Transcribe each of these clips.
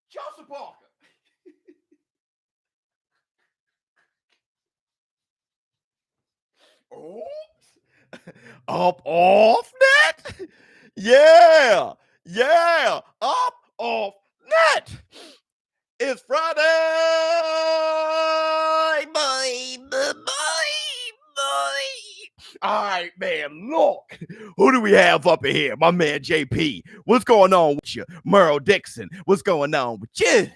Joseph Parker. Oops. Up off net. Yeah. Yeah. Up off net. It's Friday. Boy. All right, man, look. Who do we have up in here? My man JP. What's going on with you? Merle Dixon. What's going on with you?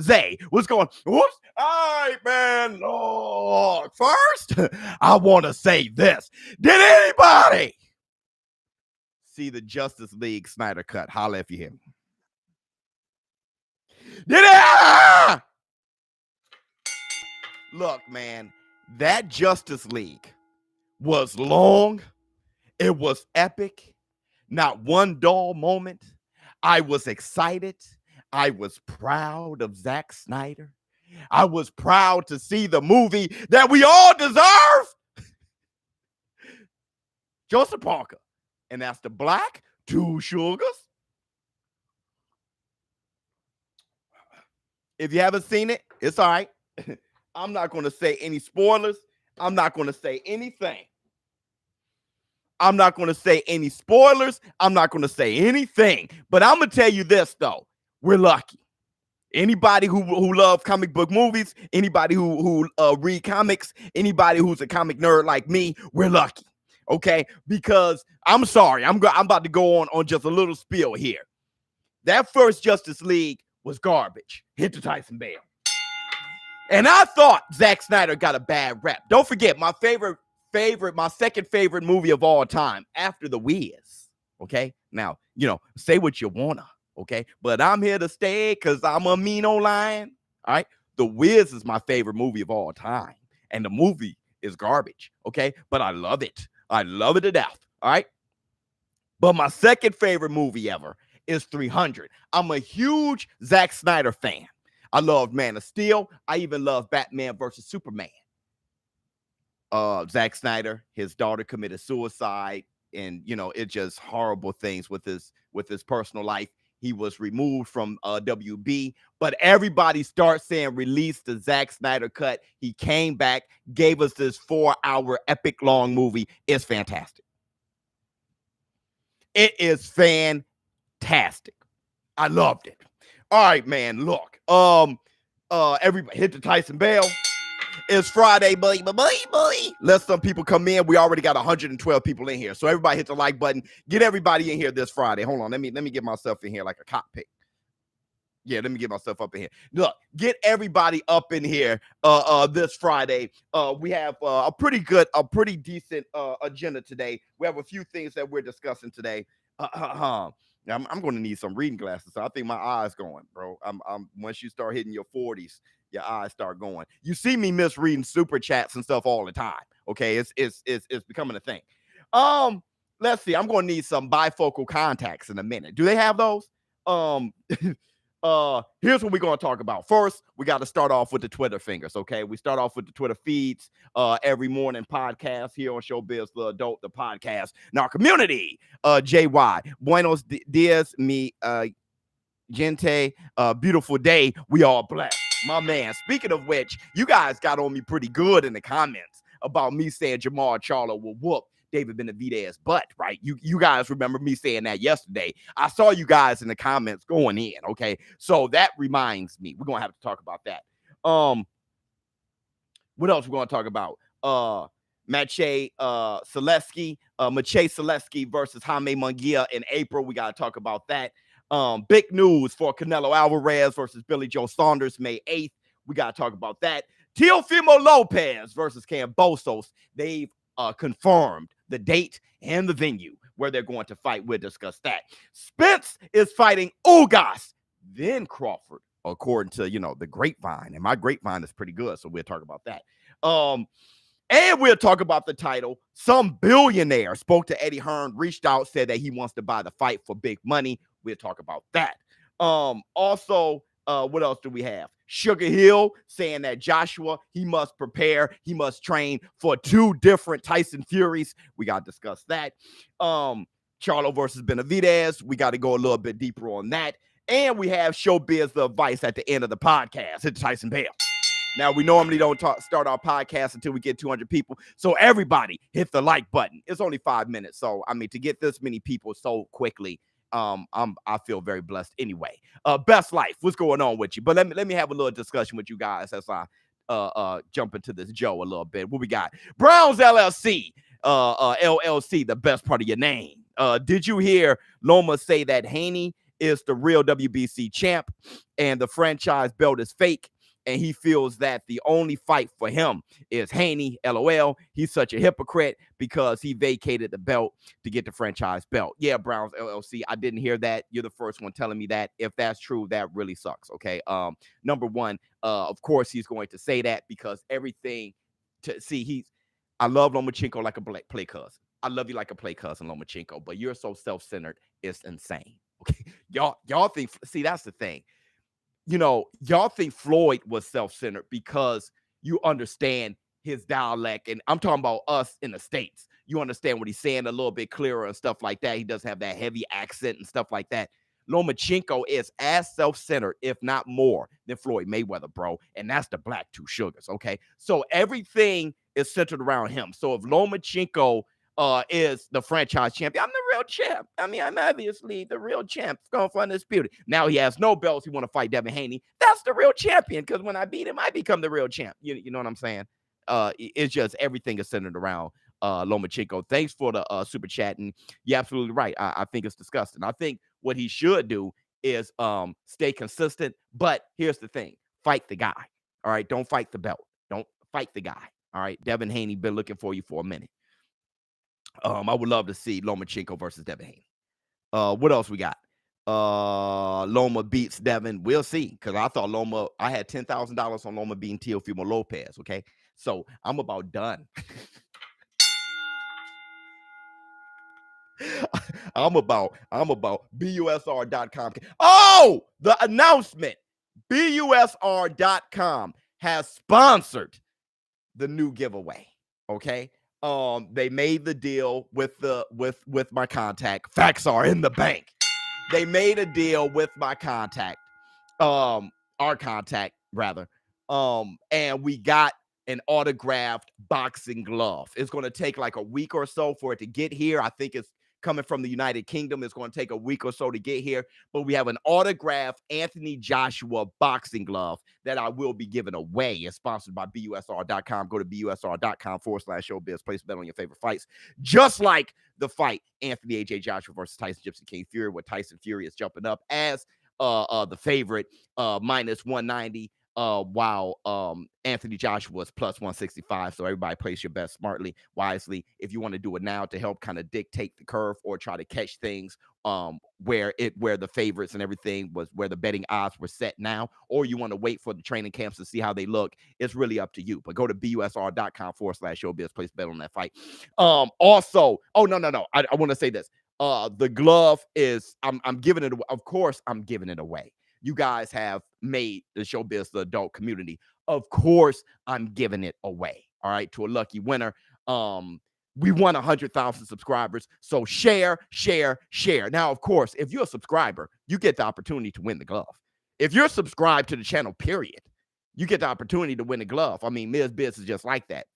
Zay, what's going on? Whoops. All right, man. Look, first, I want to say this. Did anybody see the Justice League Snyder cut? Holla if you hear me. Did it? Look, man, that Justice League was long. It was epic. Not one dull moment. I was excited. I was proud of Zack Snyder. I was proud to see the movie that we all deserve. Joseph Parker. And that's the Black Two Sugars. If you haven't seen it, it's all right. I'm not going to say any spoilers. I'm not going to say anything. I'm not going to say any spoilers. I'm not going to say anything. But I'm going to tell you this, though. We're lucky. Anybody who loves comic book movies, anybody who read comics, anybody who's a comic nerd like me, we're lucky. Okay? Because I'm sorry. I'm about to go on just a little spiel here. That first Justice League was garbage. Hit the Tyson Bale. And I thought Zack Snyder got a bad rep. Don't forget, my second favorite movie of all time after The Wiz. Okay? Now, say what you wanna, okay? But I'm here to stay because I'm a mean old lion. All right? The Wiz is my favorite movie of all time. And the movie is garbage, okay? But I love it. I love it to death. All right? But my second favorite movie ever is 300. I'm a huge Zack Snyder fan. I love Man of Steel. I even love Batman versus Superman. Zack Snyder, his daughter committed suicide, and it's just horrible things with his personal life. He was removed from WB, but everybody starts saying release the Zack Snyder cut. He came back, gave us this 4-hour epic long movie. It's fantastic. It is fantastic. I loved it. All right, man. Look, everybody hit the Tyson Bale. It's Friday, boy. Let some people come in. We already got 112 people in here, so everybody hit the like button. Get everybody in here this Friday. Hold on, let me get myself in here like a cockpit. Yeah, let me get myself up in here. Look, get everybody up in here this Friday. We have a pretty decent agenda today. We have a few things that we're discussing today. I'm going to need some reading glasses. So I think my eyes going, bro. I'm once you start hitting your 40s, your eyes start going. You see me misreading super chats and stuff all the time. Okay, it's becoming a thing. Let's see. I'm going to need some bifocal contacts in a minute. Do they have those? Here's what we're going to talk about. First, we got to start off with the Twitter fingers, okay? We start off with the Twitter feeds every morning podcast here on Showbiz, the adult, the podcast, in our community. JY, buenos dias, mi gente, beautiful day. We all blessed. My man, speaking of which, you guys got on me pretty good in the comments about me saying Jamal Charlo will whoop David Benavidez butt, right? You guys remember me saying that yesterday. I saw you guys in the comments going in, okay? So that reminds me. We're going to have to talk about that. What else we're going to talk about? Celeski versus Jaime Munguia in April. We got to talk about that. Big news for Canelo Alvarez versus Billy Joe Saunders May 8th. We got to talk about that. Teofimo Lopez versus Kambosos. They've confirmed the date and the venue where they're going to fight. We'll discuss that. Spence is fighting Ugas, then Crawford, according to, the grapevine. And my grapevine is pretty good, so we'll talk about that. And we'll talk about the title. Some billionaire spoke to Eddie Hearn, reached out, said that he wants to buy the fight for big money. We'll talk about that. Also, what else do we have? Sugar Hill saying that Joshua, he must prepare, he must train for 2 different Tyson Furies. We got to discuss that. Charlo versus Benavidez. We got to go a little bit deeper on that. And we have Showbiz the advice at the end of the podcast. It's Tyson Bell. Now, we normally don't start our podcast until we get 200 people. So everybody hit the like button. It's only 5 minutes. So, I mean, to get this many people so quickly, I feel very blessed anyway. Best Life, what's going on with you? But let me have a little discussion with you guys as I jump into this Joe a little bit. What we got? Browns LLC, LLC, the best part of your name. Did you hear Loma say that Haney is the real WBC champ and the franchise belt is fake? And he feels that the only fight for him is Haney, LOL. He's such a hypocrite because he vacated the belt to get the franchise belt. Yeah, Browns LLC, I didn't hear that. You're the first one telling me that. If that's true, that really sucks, okay? Number one, of course, he's going to say that because everything I love Lomachenko like a play cousin. I love you like a play cousin, Lomachenko, but you're so self-centered, it's insane, okay? Y'all think, see, that's the thing. You know, y'all think Floyd was self-centered because you understand his dialect. And I'm talking about us in the States. You understand what he's saying a little bit clearer and stuff like that. He doesn't have that heavy accent and stuff like that. Lomachenko is as self-centered, if not more, than Floyd Mayweather, bro. And that's the black two sugars, okay? So everything is centered around him. So if Lomachenko is the franchise champion, I'm the real champ. I mean, I'm obviously the real champ. It's going for undisputed. Now he has no belts. He want to fight Devin Haney. That's the real champion because when I beat him, I become the real champ. You know what I'm saying? It's just everything is centered around Lomachenko. Thanks for the super chat. And you're absolutely right. I think it's disgusting. I think what he should do is stay consistent. But here's the thing. Fight the guy. All right? Don't fight the belt. Don't fight the guy. All right? Devin Haney been looking for you for a minute. I would love to see Lomachenko versus Devin Haney. What else we got? Loma beats Devin. We'll see. Because I thought I had $10,000 on Loma beating Teofimo Lopez. Okay. So I'm about done. I'm about BUSR.com. Oh, the announcement. BUSR.com has sponsored the new giveaway. Okay. They made the deal with my contact. Facts are in the bank. They made a deal with my contact, our contact rather. And we got an autographed boxing glove. It's going to take like a week or so for it to get here. I think it's coming from the United Kingdom. It's going to take a week or so to get here, but we have an autographed Anthony Joshua boxing glove that I will be giving away. It's sponsored by BUSR.com. Go to BUSR.com/showbiz. Place a bet on your favorite fights. Just like the fight Anthony AJ Joshua versus Tyson Gypsy King Fury, where Tyson Fury is jumping up as the favorite, minus 190. While Anthony Joshua was plus 165. So everybody place your bets smartly, wisely. If you want to do it now to help kind of dictate the curve or try to catch things where the favorites and everything was, where the betting odds were set now, or you want to wait for the training camps to see how they look, it's really up to you. But go to BUSR.com/showbiz, place bet on that fight. Also, no. I want to say this. The glove is, I'm giving it, of course, I'm giving it away. You guys have made the Showbiz the adult community. Of course, I'm giving it away. All right, to a lucky winner. We won 100,000 subscribers. So share. Now, of course, if you're a subscriber, you get the opportunity to win the glove. If you're subscribed to the channel, period, you get the opportunity to win the glove. I mean, Ms. Biz is just like that.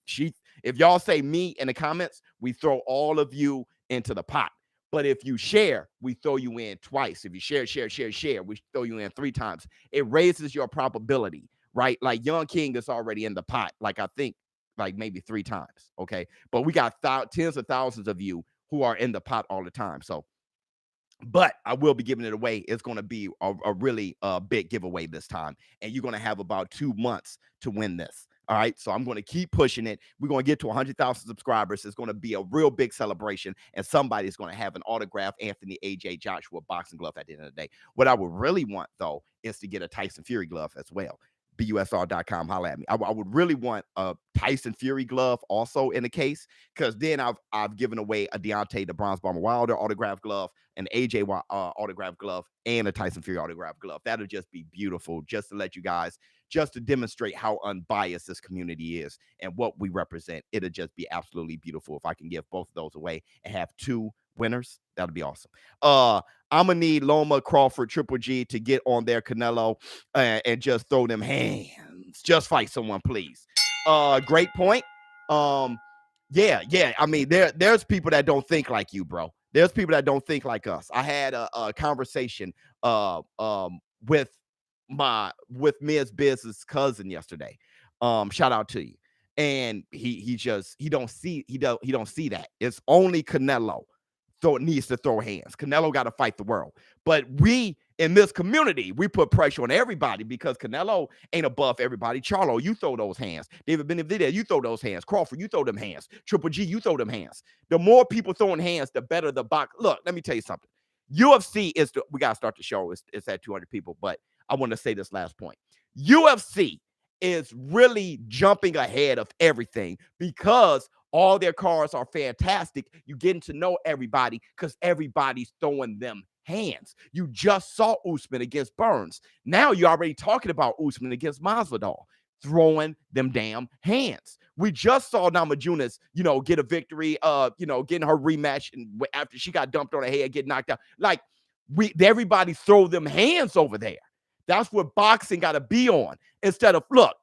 If y'all say me in the comments, we throw all of you into the pot. But if you share, we throw you in twice. If you share, we throw you in 3 times. It raises your probability, right? Like Young King is already in the pot, like I think like maybe 3 times, okay? But we got tens of thousands of you who are in the pot all the time. So, but I will be giving it away. It's going to be a really big giveaway this time. And you're going to have about 2 months to win this. All right, so I'm going to keep pushing it. We're going to get to 100,000 subscribers. It's going to be a real big celebration, and somebody's going to have an autographed Anthony AJ Joshua boxing glove at the end of the day. What I would really want, though, is to get a Tyson Fury glove as well. BUSR.com, holla at me. I would really want a Tyson Fury glove also in the case, because then I've given away a Deontay the Bronze Bomber Wilder autographed glove, an AJ autographed glove, and a Tyson Fury autographed glove. That'll just be beautiful, just to let you guys, just to demonstrate how unbiased this community is and what we represent. It'll just be absolutely beautiful if I can give both of those away and have 2 winners. That'll be awesome. I'm gonna need Loma, Crawford, Triple G to get on their Canelo and just throw them hands. Just fight someone, please. Great point. Yeah. I mean, there's people that don't think like you, bro. There's people that don't think like us. I had a conversation with Ms. Biz's cousin yesterday. Shout out to you. And he don't see that. It's only Canelo needs to throw hands. Canelo got to fight the world. But we in this community, we put pressure on everybody because Canelo ain't above everybody. Charlo, you throw those hands. David Benavidez, you throw those hands. Crawford, you throw them hands. Triple G, you throw them hands. The more people throwing hands, the better the box. Look, let me tell you something. UFC is we got to start the show. It's at 200 people, but I want to say this last point. UFC is really jumping ahead of everything because all their cards are fantastic. You getting to know everybody because everybody's throwing them hands. You just saw Usman against Burns. Now you're already talking about Usman against Masvidal, throwing them damn hands. We just saw Namajunas, get a victory, getting her rematch and after she got dumped on her head, get knocked out. Like everybody throw them hands over there. That's what boxing got to be on. Instead of, look,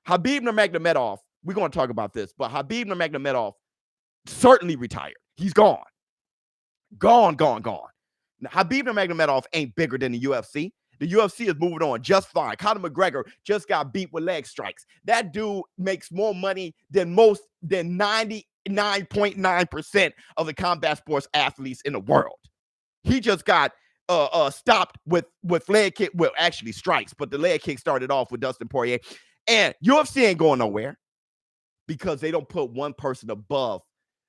Khabib Nurmagomedov, we're going to talk about this, but Khabib Nurmagomedov certainly retired. He's gone. Gone. Now, Khabib Nurmagomedov ain't bigger than the UFC. The UFC is moving on just fine. Conor McGregor just got beat with leg strikes. That dude makes more money than 99.9% of the combat sports athletes in the world. He just got stopped with leg kick. Well, actually strikes, but the leg kick started off with Dustin Poirier. And UFC ain't going nowhere because they don't put one person above.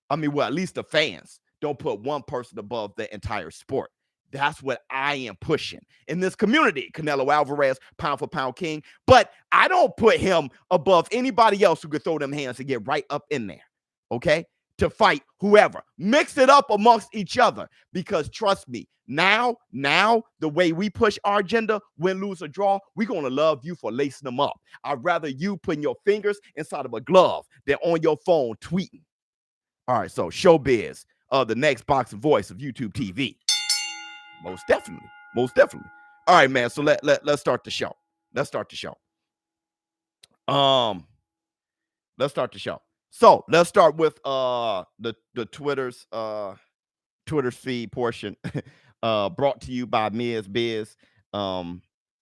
At least the fans don't put one person above the entire sport. That's what I am pushing in this community. Canelo Alvarez, pound for pound king. But I don't put him above anybody else who could throw them hands and get right up in there. Okay? To fight whoever. Mix it up amongst each other. Because trust me, now, the way we push our agenda, win, lose, or draw, we're going to love you for lacing them up. I'd rather you putting your fingers inside of a glove than on your phone tweeting. All right, so ShowBizz, the next boxing voice of YouTube TV. Most definitely. All right, man. So let's start the show. Let's start the show. So let's start with the Twitter's feed portion. Brought to you by Ms. Biz.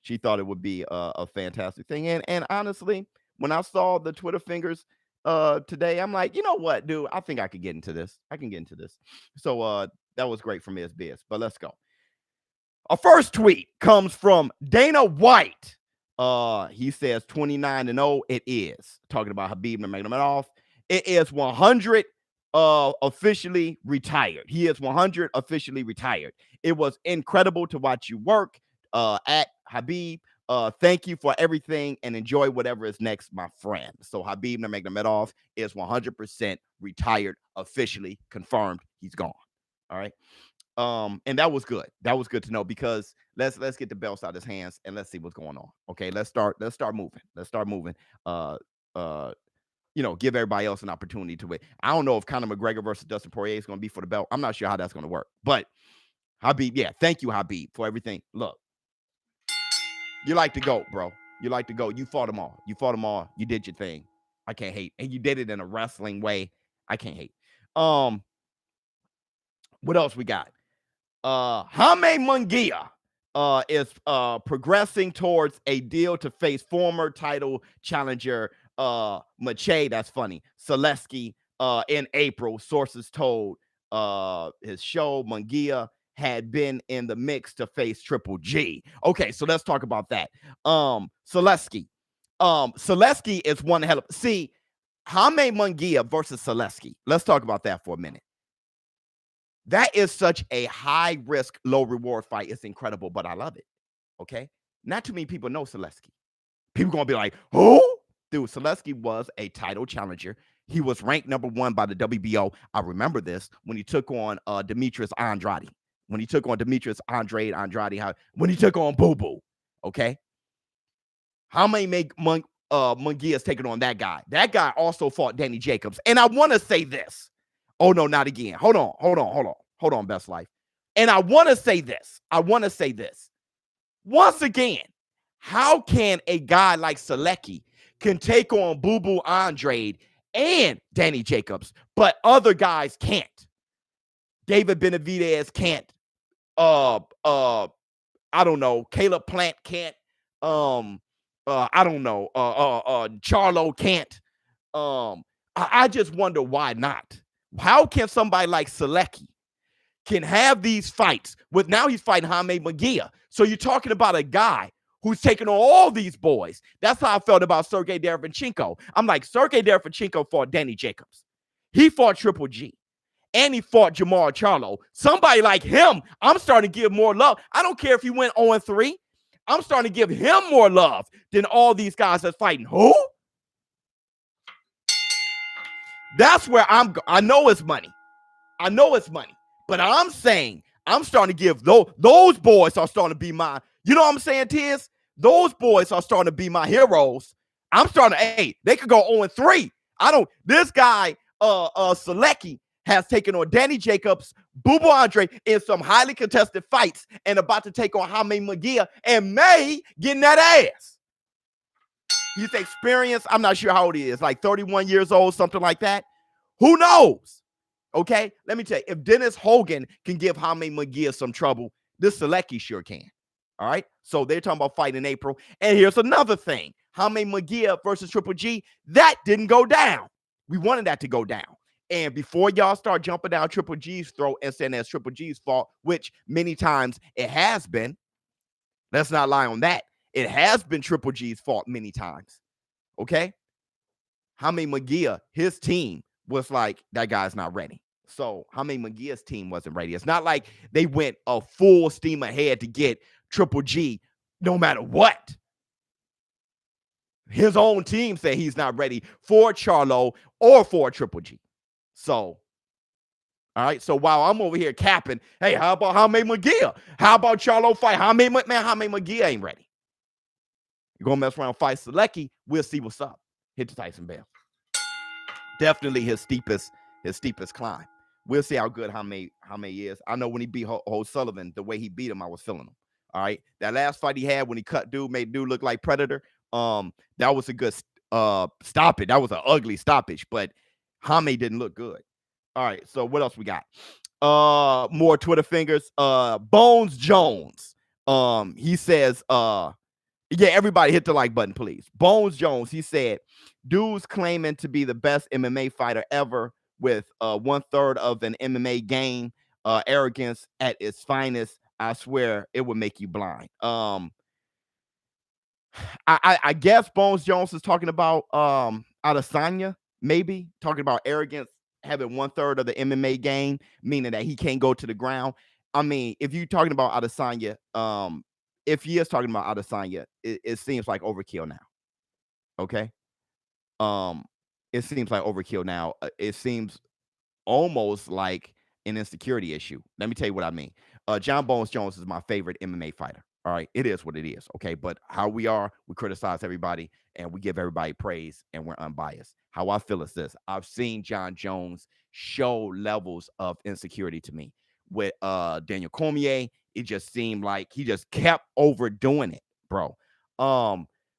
She thought it would be a fantastic thing. And honestly, when I saw the Twitter fingers today, I'm like, you know what, dude? I think I could get into this. So that was great for Ms. Biz. But let's go. Our first tweet comes from Dana White. He says 29-0. It is. Talking about Khabib Nurmagomedov. It is 100 officially retired. He is 100 officially retired. It was incredible to watch you work at Khabib. Thank you for everything and enjoy whatever is next, my friend. So Khabib Nurmagomedov is 100% retired, officially confirmed. He's gone. All right. And that was good. That was good to know because let's get the belts out of his hands and let's see what's going on. Okay, let's start moving. Give everybody else an opportunity to win. I don't know if Conor McGregor versus Dustin Poirier is going to be for the belt. I'm not sure how that's going to work. But Khabib, yeah, thank you, Khabib, for everything. Look, you like to go, bro. You like to go. You fought them all. You did your thing. I can't hate. And you did it in a wrestling way. I can't hate. What else we got? Jaime Munguia is progressing towards a deal to face former title challenger Mache, that's funny, Celeski in April. Sources told his show Munguia had been in the mix to face Triple G. Okay, so let's talk about that. Celeski is one hell of... See, Jaime Munguia versus Celeski. Let's talk about that for a minute. That is such a high-risk, low-reward fight. It's incredible, but I love it, okay? Not too many people know Celeski. People going to be like, who? Dude, Celeski was a title challenger. He was ranked number 1 by the WBO. I remember this when he took on Demetrius Andrade. When he took on Boo Boo, okay? How many Munguia's taking on that guy? That guy also fought Danny Jacobs. And I want to say this. Oh, no, not again. Hold on, Best Life. And I want to say this. Once again, how can a guy like Celeski can take on Boo Boo Andrade and Danny Jacobs, but other guys can't? David Benavidez can't. I don't know. Caleb Plant can't. I don't know. Charlo can't. I just wonder why not. How can somebody like Celeski can have these fights with, now he's fighting Jaime Munguia. So you're talking about a guy who's taking on all these boys. That's how I felt about Sergey Derevyanchenko. I'm like, Sergey Derevyanchenko fought Danny Jacobs. He fought Triple G. And he fought Jamar Charlo. Somebody like him, I'm starting to give more love. I don't care if he went 0-3. I'm starting to give him more love than all these guys that's fighting. Who? That's where I know it's money. But I'm saying, I'm starting to give those boys are starting to be my, you know what I'm saying, Tiz? Those boys are starting to be my heroes. I'm starting to, hey, they could go 0-3. This guy, Celeski, has taken on Danny Jacobs, Boo Boo Andrade in some highly contested fights and about to take on Jaime Munguia and May getting that ass. He's experienced. I'm not sure how old he is, like 31 years old, something like that. Who knows? Okay, let me tell you, if Dennis Hogan can give Jaime Munguia some trouble, this Celeski sure can. All right, so they're talking about fighting in April. And here's another thing. Jaime Munguia versus Triple G, that didn't go down. We wanted that to go down. And before y'all start jumping down Triple G's throat and saying that's Triple G's fault, which many times it has been, let's not lie on that. It has been Triple G's fault many times. Okay? Jaime Munguia, his team was like, that guy's not ready. So Jaime Munguia's team wasn't ready. It's not like they went a full steam ahead to get Triple G no matter what. His own team said he's not ready for Charlo or for Triple G. So, all right. So while I'm over here capping, hey, how about Jaime Munguia? How about Charlo fight? Jaime Munguia ain't ready. You're going to mess around, fight Celeski. We'll see what's up. Hit the Tyson bell. Definitely his steepest climb. We'll see how good Jaime is. I know when he beat O'Sullivan, the way he beat him, I was feeling him. All right. That last fight he had when he cut dude, made dude look like Predator. That was a good stoppage. That was an ugly stoppage, but Jaime didn't look good. All right. So what else we got? More Twitter fingers. Bones Jones. He says, yeah, everybody hit the like button, please. Bones Jones, he said, dude's claiming to be the best MMA fighter ever with 1/3 of an MMA game, arrogance at its finest. I swear it would make you blind. I guess Bones Jones is talking about Adesanya, maybe talking about arrogance, having 1/3 of the MMA game, meaning that he can't go to the ground. I mean, if you're talking about Adesanya, if he is talking about Adesanya, it seems like overkill now. Okay. It seems like overkill now. It seems almost like an insecurity issue. Let me tell you what I mean. John Bones Jones is my favorite MMA fighter. All right. It is what it is. Okay. But how we criticize everybody and we give everybody praise and we're unbiased. How I feel is this. I've seen John Jones show levels of insecurity to me. With Daniel Cormier, it just seemed like he just kept overdoing it, bro.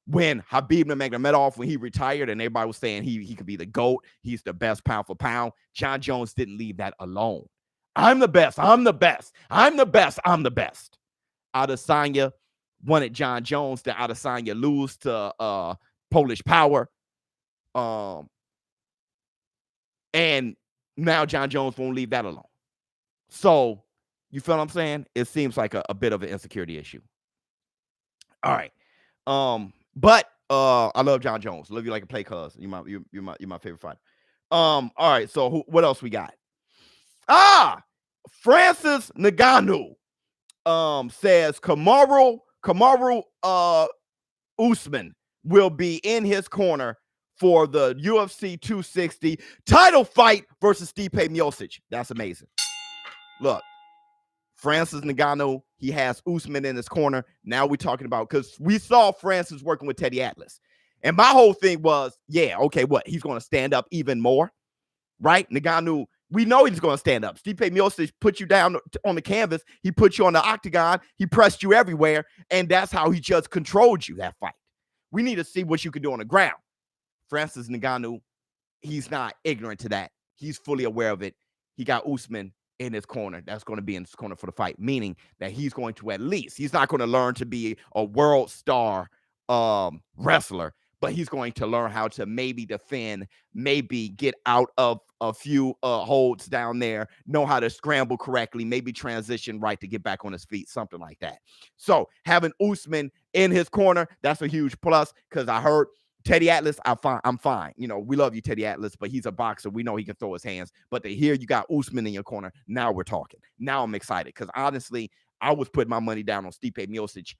When Khabib Nurmagomedov, when he retired and everybody was saying he could be the GOAT, he's the best pound for pound, John Jones didn't leave that alone. I'm the best. I'm the best. I'm the best. I'm the best. Adesanya wanted John Jones to Adesanya lose to Polish Power. And now John Jones won't leave that alone. So, you feel what I'm saying? It seems like a bit of an insecurity issue. All right. But I love John Jones. Love you like a play, cuz you're my favorite fighter. All right. So what else we got? Francis Ngannou says Kamaru Usman will be in his corner for the UFC 260 title fight versus Stipe Miocic. That's amazing. Look, Francis Ngannou, he has Usman in his corner. Now we're talking about, because we saw Francis working with Teddy Atlas. And my whole thing was, yeah, okay, what? He's going to stand up even more, right? Ngannou We know he's going to stand up. Stipe Miocic put you down on the canvas. He put you on the octagon. He pressed you everywhere, and that's how he just controlled you that fight. We need to see what you can do on the ground. Francis Ngannou, he's not ignorant to that. He's fully aware of it. He got Usman in his corner. That's going to be in his corner for the fight, meaning that he's going to at least, he's not going to learn to be a world star wrestler, but he's going to learn how to maybe defend, maybe get out of a few holds down there, know how to scramble correctly, maybe transition right to get back on his feet, something like that. So having Usman in his corner, that's a huge plus, because I heard Teddy Atlas, I'm fine. You know, we love you, Teddy Atlas, but he's a boxer. We know he can throw his hands. But to hear you got Usman in your corner, now we're talking. Now I'm excited, because honestly, I was putting my money down on Stipe Miocic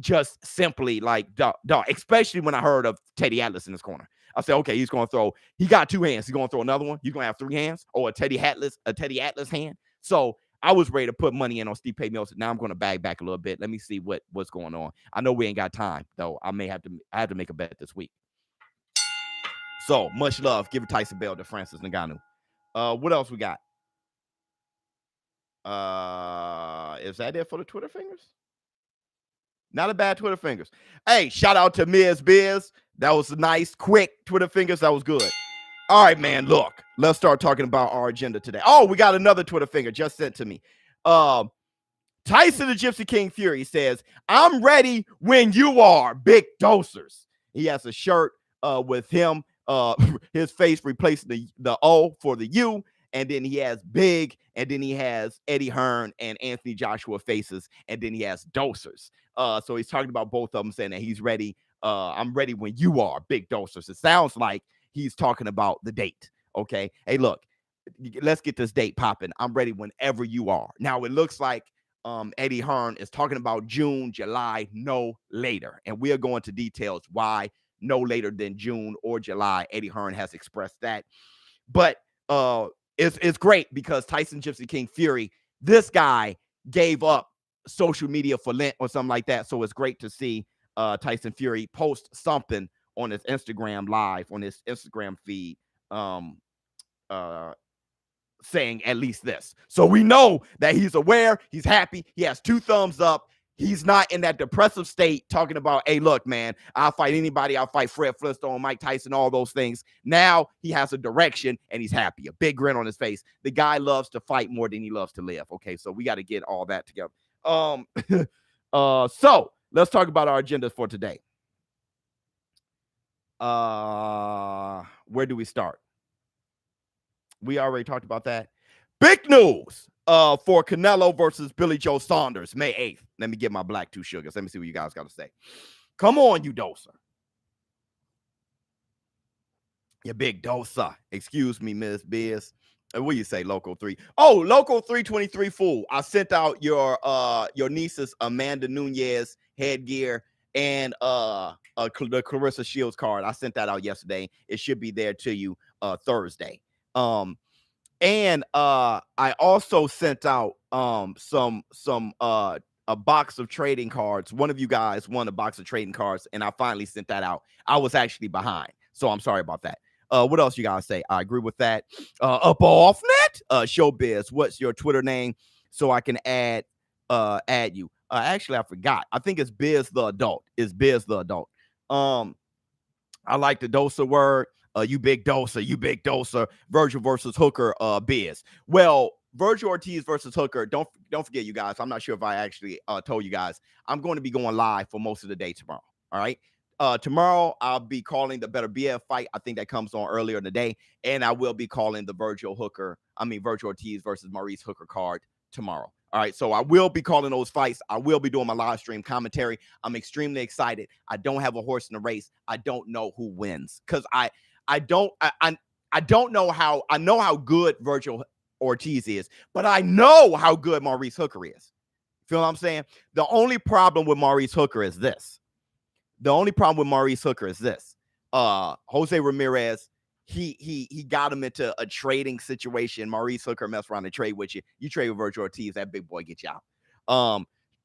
just simply like, dog, especially when I heard of Teddy Atlas in his corner. I said, okay, he's going to throw. He got two hands. He's going to throw another one. You're going to have three hands, or a Teddy Atlas hand. So I was ready to put money in on Stipe Miocic. Now I'm going to bag back a little bit. Let me see what's going on. I know we ain't got time, though. I have to make a bet this week. So much love. Give Tyson Bell to Francis Ngannou. What else we got? Is that it for the Twitter fingers? Not a bad Twitter fingers. Hey, shout out to Ms. Biz. That was a nice, quick Twitter fingers. That was good. All right, man, look. Let's start talking about our agenda today. Oh, we got another Twitter finger just sent to me. Tyson the Gypsy King Fury says, I'm ready when you are, big dosers. He has a shirt with him, his face replacing the O for the U. And then he has Big, and then he has Eddie Hearn and Anthony Joshua faces, and then he has dosers. So he's talking about both of them, saying that he's ready. I'm ready when you are, big dosers. It sounds like he's talking about the date. Okay. Hey, look, let's get this date popping. I'm ready whenever you are. Now it looks like Eddie Hearn is talking about June, July, no later. And we are going to details why no later than June or July. Eddie Hearn has expressed that. But it's great, because Tyson Gypsy King Fury, this guy gave up social media for Lent or something like that. So it's great to see Tyson Fury post something on his Instagram live, on his Instagram feed, saying at least this. So we know that he's aware, he's happy, he has 2 thumbs up. He's not in that depressive state talking about, hey, look, man, I'll fight anybody. I'll fight Fred Flintstone, Mike Tyson, all those things. Now he has a direction and he's happy, a big grin on his face. The guy loves to fight more than he loves to live. Okay, so we got to get all that together. So let's talk about our agenda for today. Where do we start? We already talked about that. Big news for Canelo versus Billy Joe Saunders, May 8th. Let me get my black 2 sugars. Let me see what you guys got to say. Come on, you doser. You big doser. Excuse me, Miss Biz. What do you say, Loco 3? Oh, Loco 323 fool. I sent out your niece's Amanda Nunez headgear and the Clarissa Shields card. I sent that out yesterday. It should be there to you Thursday. And I also sent out a box of trading cards. One of you guys won a box of trading cards, and I finally sent that out. I was actually behind, so I'm sorry about that. What else you guys say? I agree with that. Up off net, Showbiz. What's your Twitter name so I can add you? Actually, I forgot. I think it's Biz the Adult. It's Biz the Adult. I like the doser word. You big doser. Virgil versus Hooker, Biz. Well, Virgil Ortiz versus Hooker. Don't forget, you guys. I'm not sure if I actually told you guys. I'm going to be going live for most of the day tomorrow. All right. Tomorrow I'll be calling the Better BF fight. I think that comes on earlier in the day, and I will be calling the Virgil Ortiz versus Maurice Hooker card tomorrow. All right, so I will be calling those fights. I will be doing my live stream commentary. I'm extremely excited. I don't have a horse in the race. I don't know who wins, because I don't know how. I know how good Virgil Ortiz is, but I know how good Maurice Hooker is. Feel what I'm saying? The only problem with Maurice Hooker is this. Jose Ramirez, he got him into a trading situation. Maurice Hooker messed around and trade with you. You trade with Virgil Ortiz, that big boy get you out.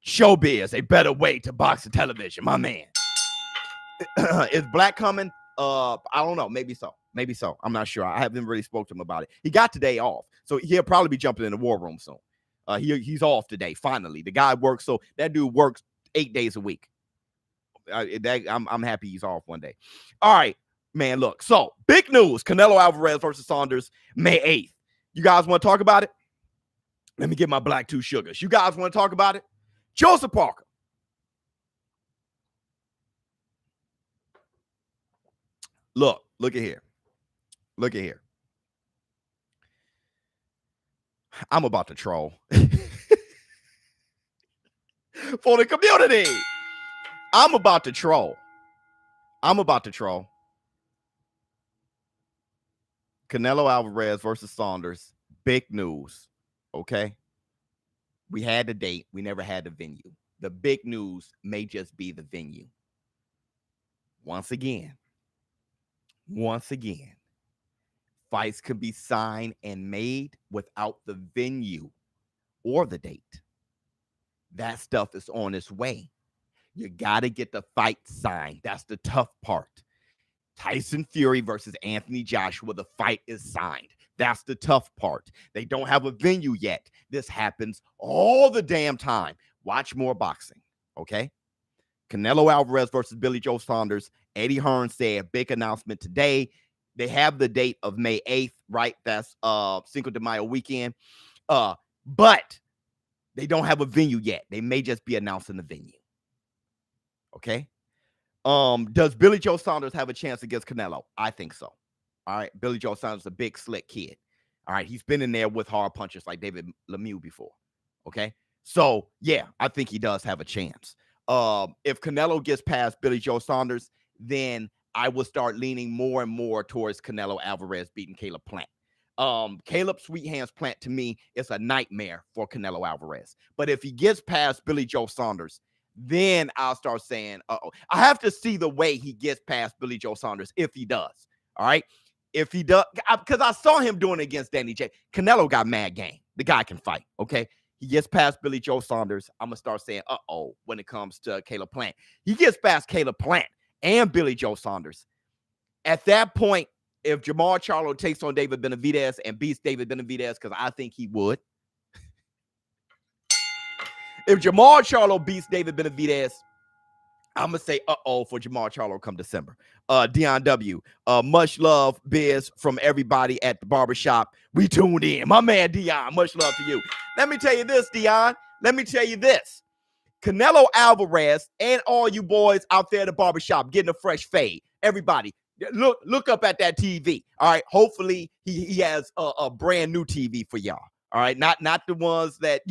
Showbiz, a better way to box and television, my man. Is Black coming? I don't know. Maybe so. Maybe so. I'm not sure. I haven't really spoke to him about it. He got today off, so he'll probably be jumping in the war room soon. He's off today. Finally, the guy works. So that dude works 8 days a week. I'm happy he's off one day. All right, man. Look, so big news: Canelo Alvarez versus Saunders, May 8th. You guys want to talk about it? Let me get my black two sugars. You guys want to talk about it? Joseph Parker. Look at here. Look at here. I'm about to troll for the community. I'm about to troll. Canelo Alvarez versus Saunders. Big news. Okay. We had the date. We never had the venue. The big news may just be the venue. Once again, fights could be signed and made without the venue or the date. That stuff is on its way. You got to get the fight signed. That's the tough part. Tyson Fury versus Anthony Joshua, the fight is signed. That's the tough part. They don't have a venue yet. This happens all the damn time. Watch more boxing, okay? Canelo Alvarez versus Billy Joe Saunders. Eddie Hearn said, big announcement today. They have the date of May 8th, right? That's Cinco de Mayo weekend. But they don't have a venue yet. They may just be announcing the venue. Okay? Does Billy Joe Saunders have a chance against Canelo? I think so. All right. Billy Joe Saunders is a big, slick kid. All right. He's been in there with hard punchers like David Lemieux before. Okay. So, yeah, I think he does have a chance. If Canelo gets past Billy Joe Saunders, then I will start leaning more and more towards Canelo Alvarez beating Caleb Plant. Caleb Sweet Hands Plant, to me, is a nightmare for Canelo Alvarez. But if he gets past Billy Joe Saunders, then I'll start saying, uh-oh. I have to see the way he gets past Billy Joe Saunders, if he does. All right? If he does, because I saw him doing it against Danny J. Canelo got mad game. The guy can fight, okay? He gets past Billy Joe Saunders. I'm going to start saying, uh-oh, when it comes to Caleb Plant. He gets past Caleb Plant and Billy Joe Saunders. At that point, if Jamal Charlo takes on David Benavidez and beats David Benavidez, because I think he would. If Jamal Charlo beats David Benavidez, I'm going to say, uh-oh, for Jamal Charlo come December. Dion W. Much love, Biz, from everybody at the barbershop. We tuned in. My man, Dion, much love to you. Let me tell you this, Dion. Let me tell you this. Canelo Alvarez and all you boys out there at the barbershop getting a fresh fade. Everybody, look up at that TV. All right. Hopefully he has a brand new TV for y'all. All right. Not the ones that,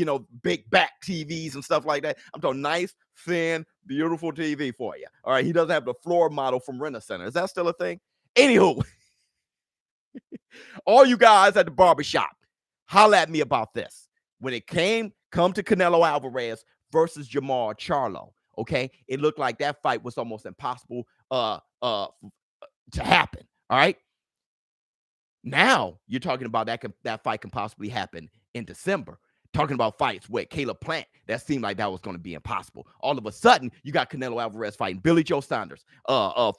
big back TVs and stuff like that. I'm talking nice, thin, beautiful TV for you. All right. He doesn't have the floor model from Rent-A-Center. Is that still a thing? Anywho, all you guys at the barbershop, holla at me about this. When it come to Canelo Alvarez versus Jamal Charlo, okay? It looked like that fight was almost impossible to happen, all right? Now, you're talking about that fight can possibly happen in December. Talking about fights with Caleb Plant, that seemed like that was going to be impossible. All of a sudden, you got Canelo Alvarez fighting Billy Joe Saunders,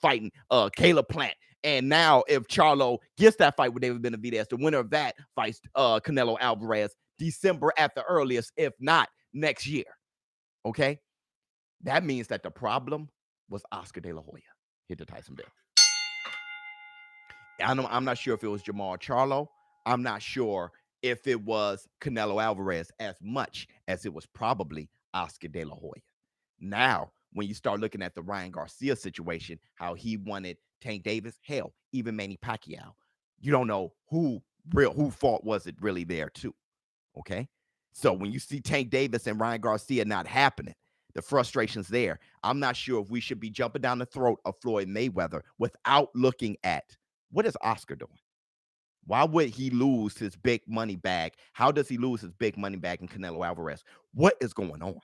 fighting Caleb Plant. And now, if Charlo gets that fight with David Benavidez, the winner of that fights Canelo Alvarez December at the earliest, if not next year. Okay? That means that the problem was Oscar De La Hoya. Hit the Tyson Bill. I'm not sure if it was Jamal Charlo. I'm not sure if it was Canelo Alvarez as much as it was probably Oscar De La Hoya. Now, when you start looking at the Ryan Garcia situation, how he wanted Tank Davis, hell, even Manny Pacquiao, you don't know who fault was it really there too. Okay? So when you see Tank Davis and Ryan Garcia not happening, the frustration's there. I'm not sure if we should be jumping down the throat of Floyd Mayweather without looking at what is Oscar doing? Why would he lose his big money bag? How does he lose his big money bag in Canelo Alvarez? What is going on?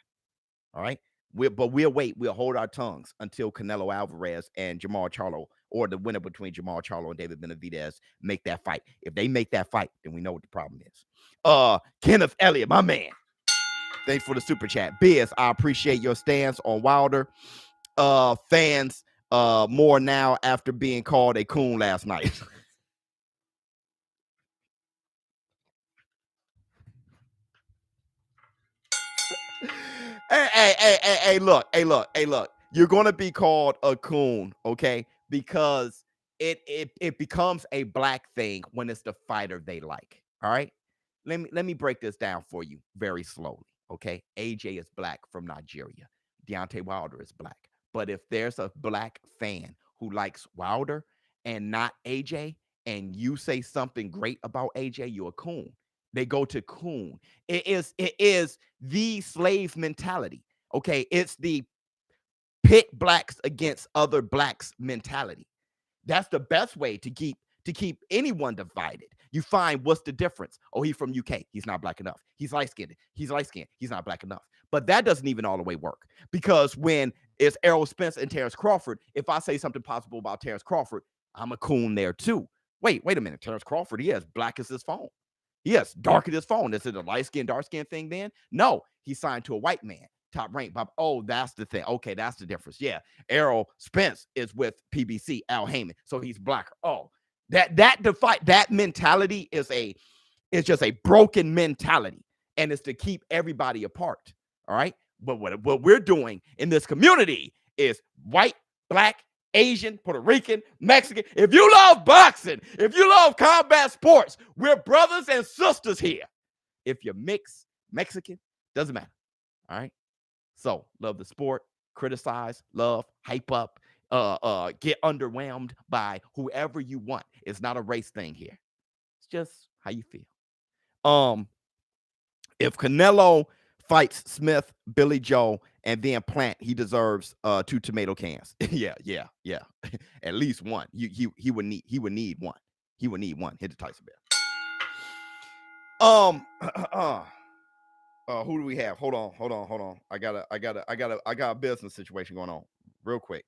All right. But we'll wait. We'll hold our tongues until Canelo Alvarez and Jamal Charlo, or the winner between Jamal Charlo and David Benavidez, make that fight. If they make that fight, then we know what the problem is. Kenneth Elliott, my man. Thanks for the super chat. Biz, I appreciate your stance on Wilder. Fans more now after being called a coon last night. Look. You're gonna be called a coon, okay? Because it becomes a black thing when it's the fighter they like. All right. Let me break this down for you very slowly. Okay. AJ is black from Nigeria. Deontay Wilder is black. But if there's a black fan who likes Wilder and not AJ, and you say something great about AJ, you're a coon. They go to coon. It is the slave mentality. Okay. It's the pit blacks against other blacks mentality. That's the best way to keep anyone divided. You find what's the difference. Oh, he's from UK. He's not black enough. He's light-skinned. He's light-skinned. He's not black enough. But that doesn't even all the way work, because when it's Errol Spence and Terrence Crawford, if I say something possible about Terrence Crawford, I'm a coon there too. Wait a minute. Terrence Crawford, he has black as his phone. Yes, dark as his phone. Is it a light-skinned, dark-skinned thing then? No, he signed to a white man. Top rank, Bob. Oh, that's the thing. Okay, that's the difference. Yeah, Errol Spence is with PBC, Al Heyman, so he's blacker. Oh, that mentality is just a broken mentality, and it's to keep everybody apart. All right, but what we're doing in this community is white, black, Asian, Puerto Rican, Mexican. If you love boxing, if you love combat sports, we're brothers and sisters here. If you're mixed, Mexican, doesn't matter. All right. So love the sport, criticize, love, hype up, get underwhelmed by whoever you want. It's not a race thing here. It's just how you feel. If Canelo fights Smith, Billy Joe, and then Plant, he deserves 2 tomato cans. yeah. At least one. He would need one. He would need one. Hit the Tyson bell. Who do we have? Hold on. I got a business situation going on real quick.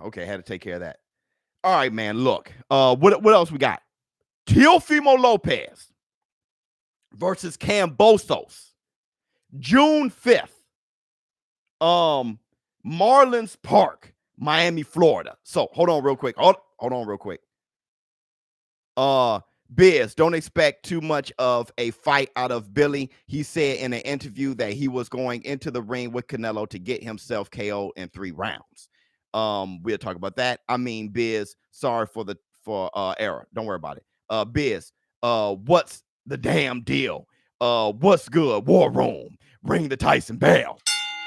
Okay, had to take care of that. All right, man. Look, what else we got? Teofimo Lopez versus Kambosos, June 5th. Marlins Park, Miami, Florida. So hold on real quick. Hold on real quick. Biz, don't expect too much of a fight out of Billy. He said in an interview that he was going into the ring with Canelo to get himself KO'd in 3 rounds. We'll talk about that. I mean, Biz, sorry for error. Don't worry about it. Biz, what's the damn deal? What's good? War Room. Ring the Tyson bell.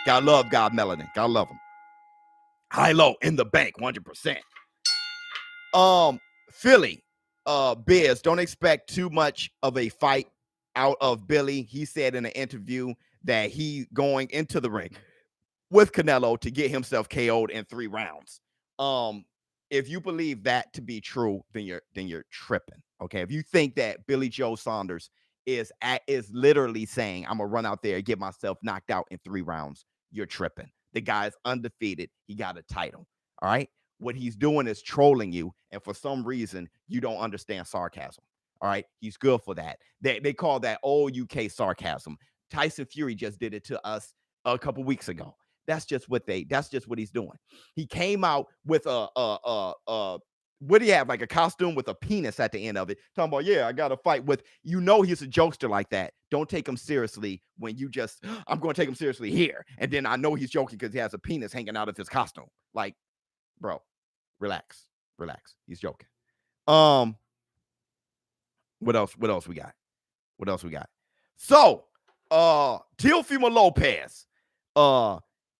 Gotta love God Melanin. Gotta love him. High low in the bank, 100%. Philly, Biz, don't expect too much of a fight out of Billy. He said in an interview that he going into the ring with Canelo to get himself KO'd in 3 rounds. If you believe that to be true, then you're tripping. Okay, if you think that Billy Joe Saunders is literally saying I'm gonna run out there and get myself knocked out in 3 rounds, you're tripping. The guy is undefeated. He got a title. All right. What he's doing is trolling you, and for some reason you don't understand sarcasm. All right, he's good for that. They call that old UK sarcasm. Tyson Fury just did it to us a couple weeks ago. That's just what he's doing. He came out with what do you have, like a costume with a penis at the end of it, talking about, yeah, I got to fight with, he's a jokester like that. Don't take him seriously when you just, I'm going to take him seriously here. And then I know he's joking because he has a penis hanging out of his costume. Like, bro, relax. He's joking. What else we got? So, Teofimo Lopez,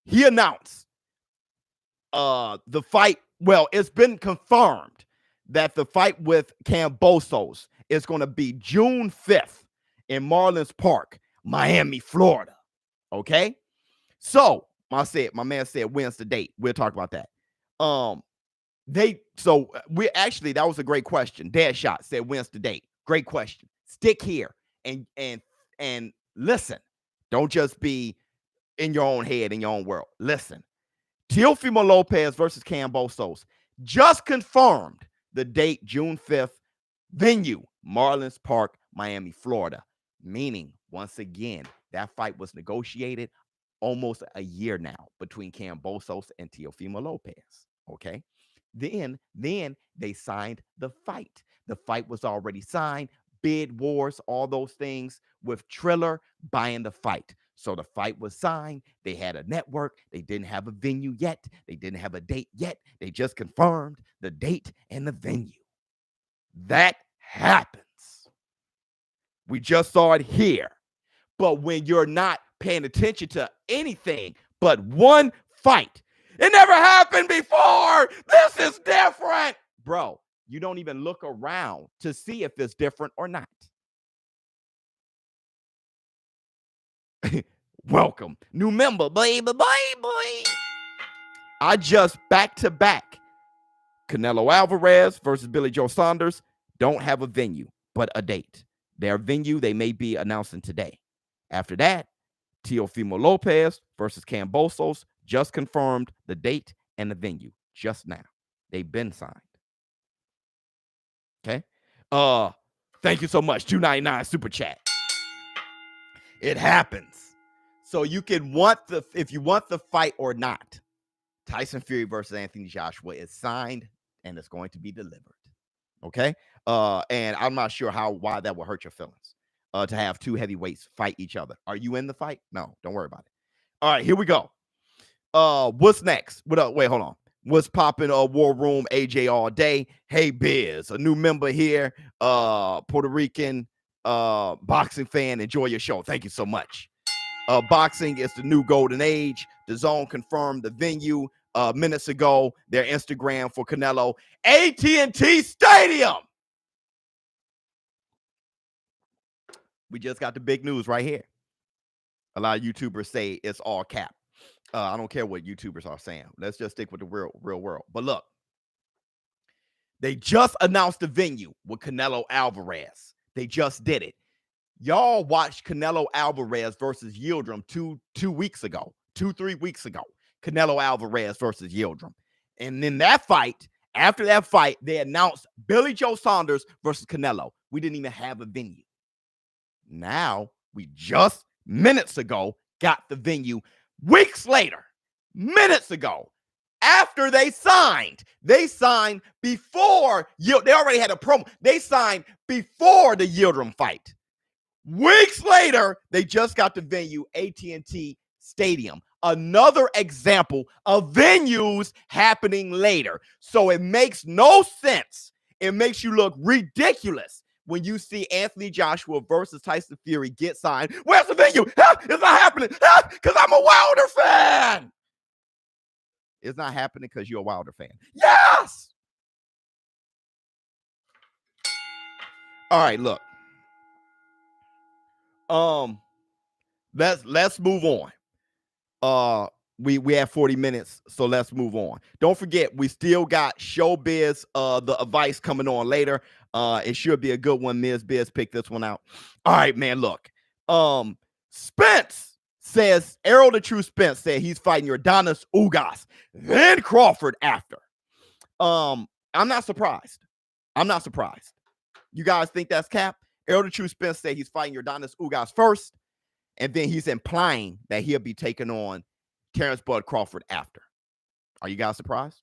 he announced the fight. Well, it's been confirmed that the fight with Kambosos is going to be June 5th in Marlins Park, Miami, Florida. Okay? So, my man said, when's the date? We'll talk about that. That was a great question. Deadshot said, when's the date? Great question. Stick here and listen. Don't just be in your own head, in your own world. Listen. Teofimo Lopez versus Kambosos just confirmed the date, June 5th, Venue, Marlins Park, Miami, Florida. Meaning, once again, that fight was negotiated almost a year now between Kambosos and Teofimo Lopez. Okay. Then they signed the fight. The fight was already signed, bid wars, all those things, with Triller buying the fight. So the fight was signed. They had a network. They didn't have a venue yet. They didn't have a date yet. They just confirmed the date and the venue. That happens. We just saw it here. But when you're not paying attention to anything but one fight, it never happened before. This is different. Bro, you don't even look around to see if it's different or not. Welcome. New member, baby. I just back-to-back. Canelo Alvarez versus Billy Joe Saunders don't have a venue, but a date. Their venue, they may be announcing today. After that, Teofimo Lopez versus Kambosos just confirmed the date and the venue just now. They've been signed. Okay. Thank you so much. $2.99 super chat. It happens. So you can if you want the fight or not, Tyson Fury versus Anthony Joshua is signed and it's going to be delivered. Okay. And I'm not sure why that will hurt your feelings. To have two heavyweights fight each other. Are you in the fight? No, don't worry about it. All right, here we go. What's next? Wait, hold on. What's popping? War Room, AJ all day. Hey, Biz, a new member here. Puerto Rican boxing fan. Enjoy your show. Thank you so much. Boxing is the new golden age. DAZN confirmed the venue minutes ago. Their Instagram for Canelo. AT&T Stadium. We just got the big news right here. A lot of YouTubers say it's all cap. I don't care what YouTubers are saying. Let's just stick with the real world. But look, they just announced the venue with Canelo Alvarez. They just did it. Y'all watched Canelo Alvarez versus Yildirim 3 weeks ago. Canelo Alvarez versus Yildirim. And in that fight, after that fight, they announced Billy Joe Saunders versus Canelo. We didn't even have a venue. Now, we just minutes ago got the venue. Weeks later, minutes ago, after they signed before, they already had a promo. They signed before the Yildirim fight. Weeks later, they just got the venue, AT&T Stadium. Another example of venues happening later. So it makes no sense. It makes you look ridiculous when you see Anthony Joshua versus Tyson Fury get signed. Where's the venue? It's not happening. Because I'm a Wilder fan. It's not happening because you're a Wilder fan. Yes. All right, look. Let's move on. We have 40 minutes, so let's move on. Don't forget, we still got Showbiz, the advice coming on later. It should be a good one. Ms. Biz picked this one out. All right, man, look. Spence says, Errol the True Spence said he's fighting Yordenis Ugas, then Crawford after. I'm not surprised. You guys think that's cap? Errol the True Spence said he's fighting Yordenis Ugas first, and then he's implying that he'll be taking on Terrence Bud Crawford after. Are you guys surprised?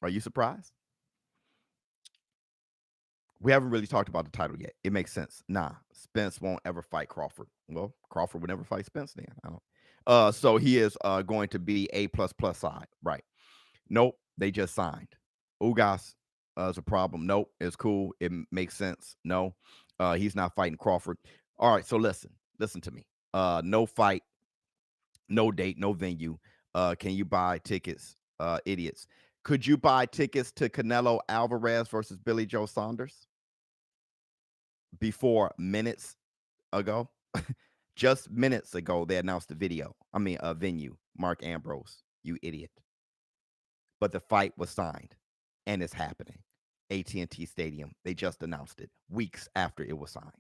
Are you surprised? We haven't really talked about the title yet. It makes sense. Nah, Spence won't ever fight Crawford. Well, Crawford would never fight Spence then. I don't. So he is going to be A++ side, right? Nope, they just signed. Ugas is a problem. Nope, it's cool. It makes sense. No, he's not fighting Crawford. All right, so listen to me. No fight, no date, no venue. Can you buy tickets? Idiots. Could you buy tickets to Canelo Alvarez versus Billy Joe Saunders before minutes ago? Just minutes ago, they announced the venue. Mark Ambrose, you idiot. But the fight was signed, and it's happening. AT&T Stadium. They just announced it weeks after it was signed.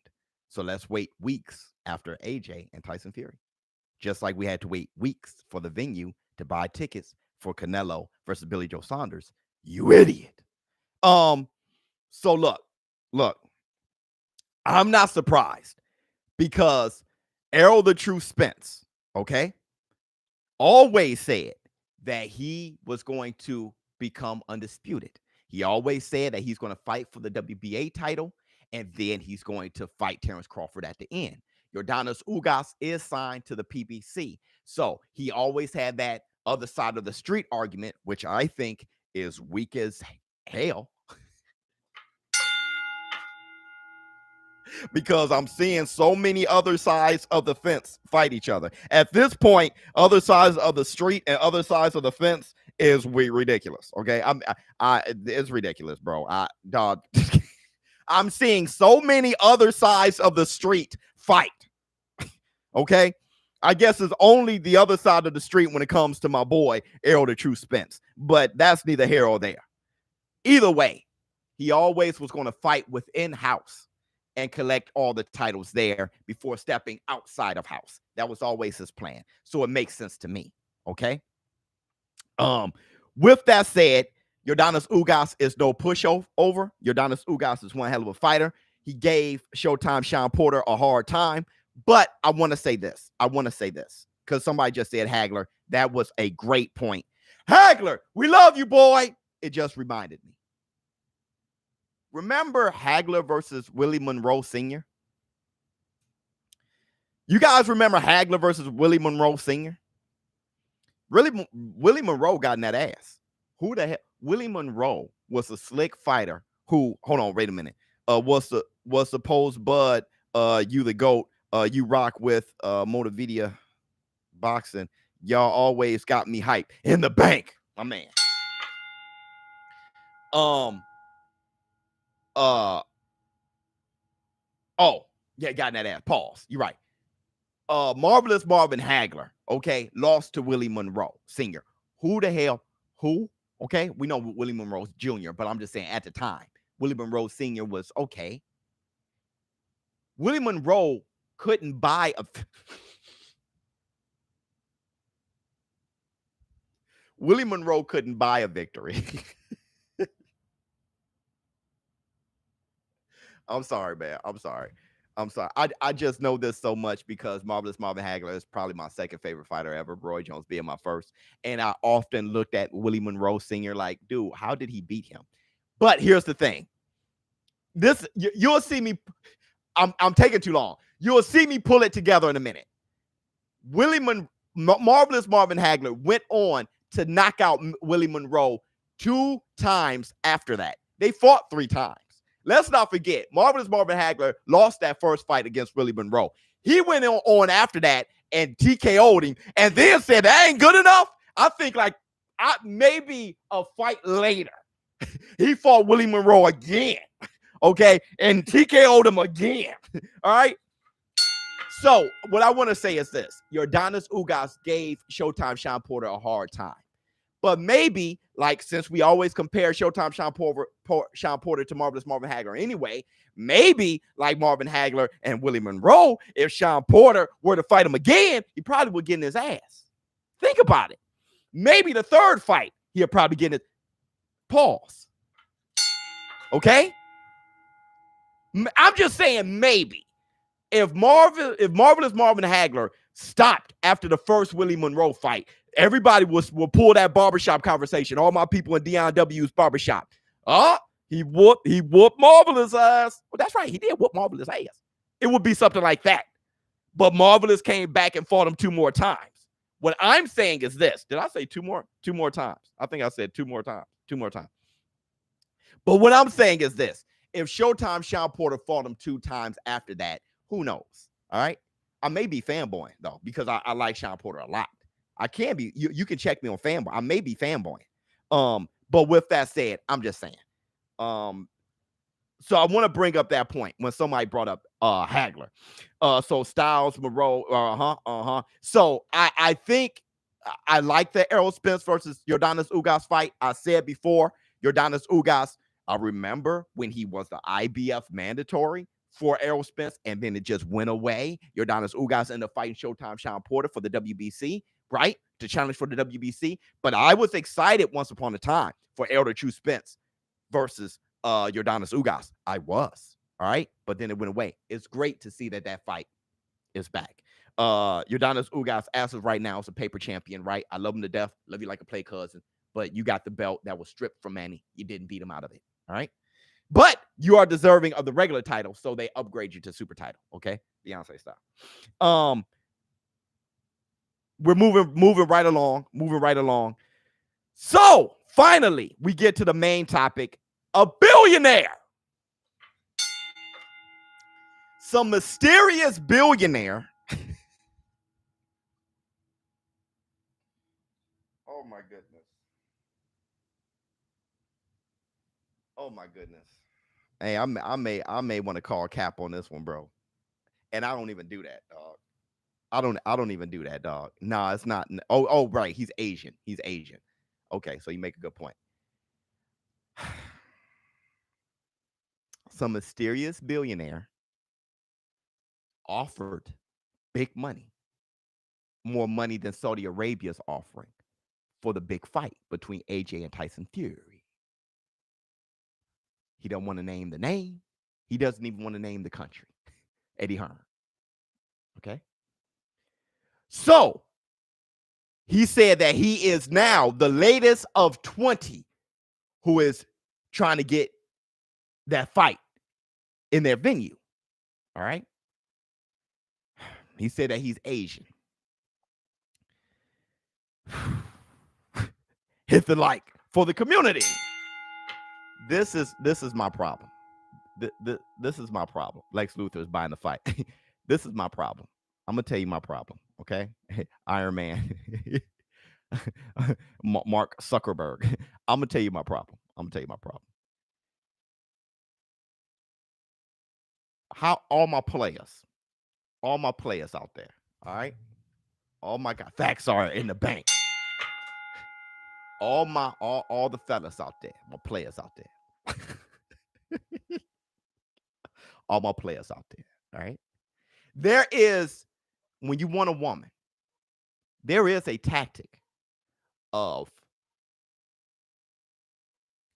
So let's wait weeks after AJ and Tyson Fury. Just like we had to wait weeks for the venue to buy tickets for Canelo versus Billy Joe Saunders. You idiot. So look, I'm not surprised because Errol the True Spence, okay, always said that he was going to become undisputed. He always said that he's going to fight for the WBA title, and then he's going to fight Terrence Crawford at the end. Yordenis Ugas is signed to the PBC. So he always had that other side of the street argument, which I think is weak as hell. Because I'm seeing so many other sides of the fence fight each other. At this point, other sides of the street and other sides of the fence is ridiculous. Okay, it's ridiculous, bro. Dog, I'm seeing so many other sides of the street fight. Okay, I guess it's only the other side of the street when it comes to my boy Errol the True Spence, but that's neither here or there. Either way, he always was going to fight within house and collect all the titles there before stepping outside of house. That was always his plan. So it makes sense to me. Okay. With that said, Yordenis Ugas is no pushover. Yordenis Ugas is one hell of a fighter. He gave Showtime Sean Porter a hard time. But I want to say this. Because somebody just said Hagler. That was a great point. Hagler, we love you, boy. It just reminded me. Remember Hagler versus Willie Monroe Sr.? You guys remember Hagler versus Willie Monroe Sr.? Willie Monroe got in that ass. Who the hell? Willie Monroe was a slick fighter who, hold on, wait a minute. Was supposed Bud, you the GOAT, you rock with Motivedia boxing. Y'all always got me hype in the bank, my man. Oh, yeah, got in that ass. Pause. You're right. Marvelous Marvin Hagler, okay, lost to Willie Monroe Sr. Who the hell? Who? Okay, we know Willie Monroe Jr., but I'm just saying at the time, Willie Monroe Sr. was okay. Willie Monroe couldn't buy a Willie Monroe couldn't buy a victory. I'm sorry, man. I'm sorry. I just know this so much because Marvelous Marvin Hagler is probably my second favorite fighter ever, Roy Jones being my first. And I often looked at Willie Monroe Sr. like, dude, how did he beat him? But here's the thing. You'll see me. I'm taking too long. You'll see me pull it together in a minute. Marvelous Marvin Hagler went on to knock out Willie Monroe 2 times after that. They fought 3 times. Let's not forget, Marvelous Marvin Hagler lost that first fight against Willie Monroe. He went on after that and TKO'd him and then said, that ain't good enough. I think maybe a fight later, he fought Willie Monroe again, okay, and TKO'd him again, all right? So what I want to say is this. Yordenis Ugas gave Showtime Sean Porter a hard time. But maybe, since we always compare Showtime Sean Porter to Marvelous Marvin Hagler anyway, maybe like Marvin Hagler and Willie Monroe, if Sean Porter were to fight him again, he probably would get in his ass. Think about it. Maybe the third fight, he'll probably get in his pause. Okay? I'm just saying maybe. If Marvelous Marvin Hagler stopped after the first Willie Monroe fight, everybody will pull that barbershop conversation. All my people in Dion W's barbershop. He whooped Marvelous ass. Well, that's right. He did whoop Marvelous ass. It would be something like that. But Marvelous came back and fought him 2 more times. What I'm saying is this. Did I say 2 more? 2 more times. I think I said 2 more times. 2 more times. But what I'm saying is this. If Showtime Sean Porter fought him 2 times after that, who knows? All right. I may be fanboying, though, because I like Sean Porter a lot. I can be. You can check me on fanboy. I may be fanboying. But with that said, I'm just saying. So I want to bring up that point when somebody brought up Hagler. So Styles, Monroe, So I think I like the Errol Spence versus Yordenis Ugas fight. I said before, Yordenis Ugas, I remember when he was the IBF mandatory for Errol Spence, and then it just went away. Yordenis Ugas ended up fighting Showtime Sean Porter for the WBC. right, to challenge for the WBC. But I was excited once upon a time for Elder True Spence versus Yordenis Ugas. I was, all right, but then it went away. It's great to see that fight is back. Yordenis Ugas, as of right now, is a paper champion, right? I love him to death. Love you like a play cousin. But you got the belt that was stripped from Manny. You didn't beat him out of it, all right? But you are deserving of the regular title, so they upgrade you to super title, okay? Beyonce style. We're moving right along. So finally, we get to the main topic: a billionaire. Some mysterious billionaire. Oh my goodness. Oh my goodness. Hey, I may want to call cap on this one, bro. And I don't even do that, dog. I don't even do that, dog. Nah, it's not. Oh, right. He's Asian. Okay, so you make a good point. Some mysterious billionaire offered big money, more money than Saudi Arabia's offering for the big fight between AJ and Tyson Fury. He don't want to name the name. He doesn't even want to name the country. Eddie Hearn. Okay. So he said that he is now the latest of 20 who is trying to get that fight in their venue. All right. He said that he's Asian. Hit the like for the community. This is my problem. This is my problem. Lex Luthor is buying the fight. This is my problem. I'm gonna tell you my problem. Okay, Iron Man, Mark Zuckerberg. I'm gonna tell you my problem. How all my players out there. All right, all my God, facts are in the bank. All the fellas out there, my players out there. All my players out there. All right. There is, when you want a woman, there is a tactic of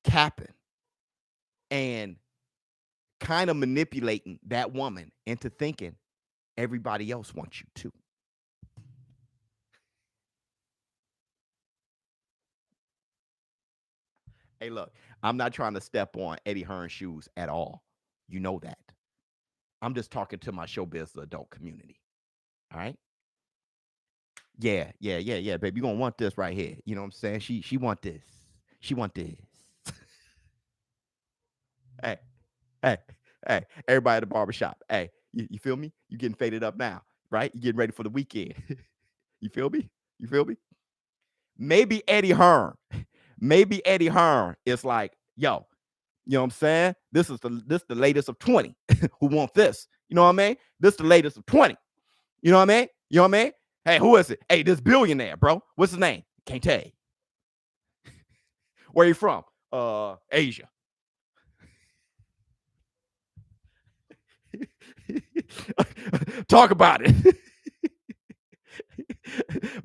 capping and kind of manipulating that woman into thinking everybody else wants you too. Hey, look, I'm not trying to step on Eddie Hearn's shoes at all. You know that. I'm just talking to my ShowBizz adult community. All right. Yeah, baby. You're gonna want this right here. You know what I'm saying? She want this. She want this. Hey, everybody at the barbershop. Hey, you feel me? You getting faded up now, right? You getting ready for the weekend. You feel me? Maybe Eddie Hearn is like, yo, you know what I'm saying? This is the latest of 20 who want this. You know what I mean? This is the latest of 20. You know what I mean? Hey, who is it? Hey, this billionaire, bro. What's his name? Can't tell you. Where you from? Asia. Talk about it.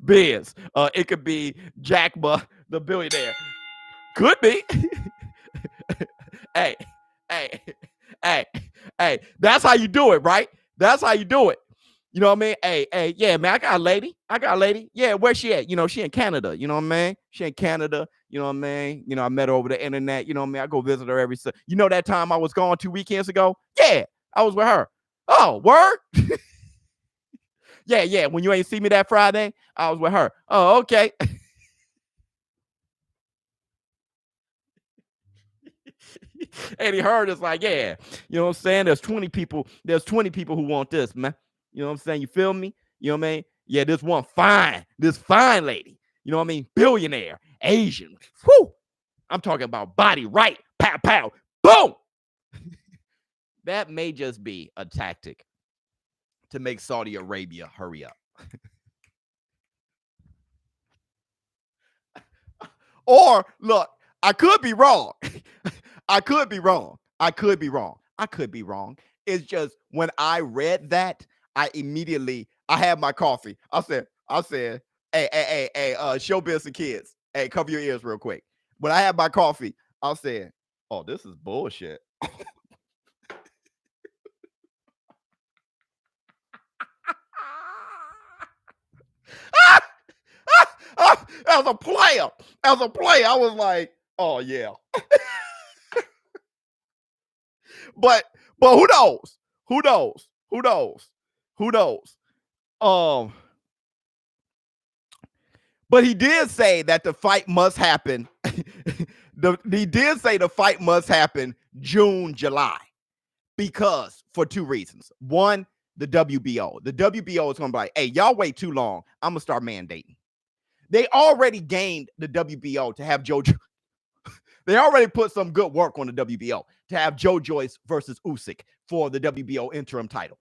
Biz. It could be Jackma, the billionaire. Could be. Hey. That's how you do it, right? That's how you do it. You know what I mean? Hey, yeah, man, I got a lady. Yeah, where's she at? You know, she in Canada. You know what I mean? She in Canada. You know what I mean? You know, I met her over the internet. You know what I mean? I go visit her every. You know that time I was gone 2 weekends ago? Yeah, I was with her. Oh, word? Yeah. When you ain't see me that Friday, I was with her. Oh, okay. Eddie Hearn is like, yeah, you know what I'm saying? There's 20 people who want this, man. You know what I'm saying? You feel me? You know what I mean? Yeah, this fine lady. You know what I mean? Billionaire, Asian. Whoo! I'm talking about body right. Pow, pow, boom. That may just be a tactic to make Saudi Arabia hurry up. Or, look, I could be wrong. I could be wrong. It's just when I read that, I had my coffee. I said, Hey, Showbiz and kids. Hey, cover your ears real quick. When I had my coffee, I said, oh, this is bullshit. As a player, I was like, oh yeah. but who knows? Who knows? Who knows? Who knows? But he did say that the fight must happen. He did say the fight must happen June, July, because for two reasons. One, the WBO. The WBO is going to be like, hey, y'all wait too long. I'm going to start mandating. They already gained the WBO to have Joe. They already put some good work on the WBO to have Joe Joyce versus Usyk for the WBO interim title.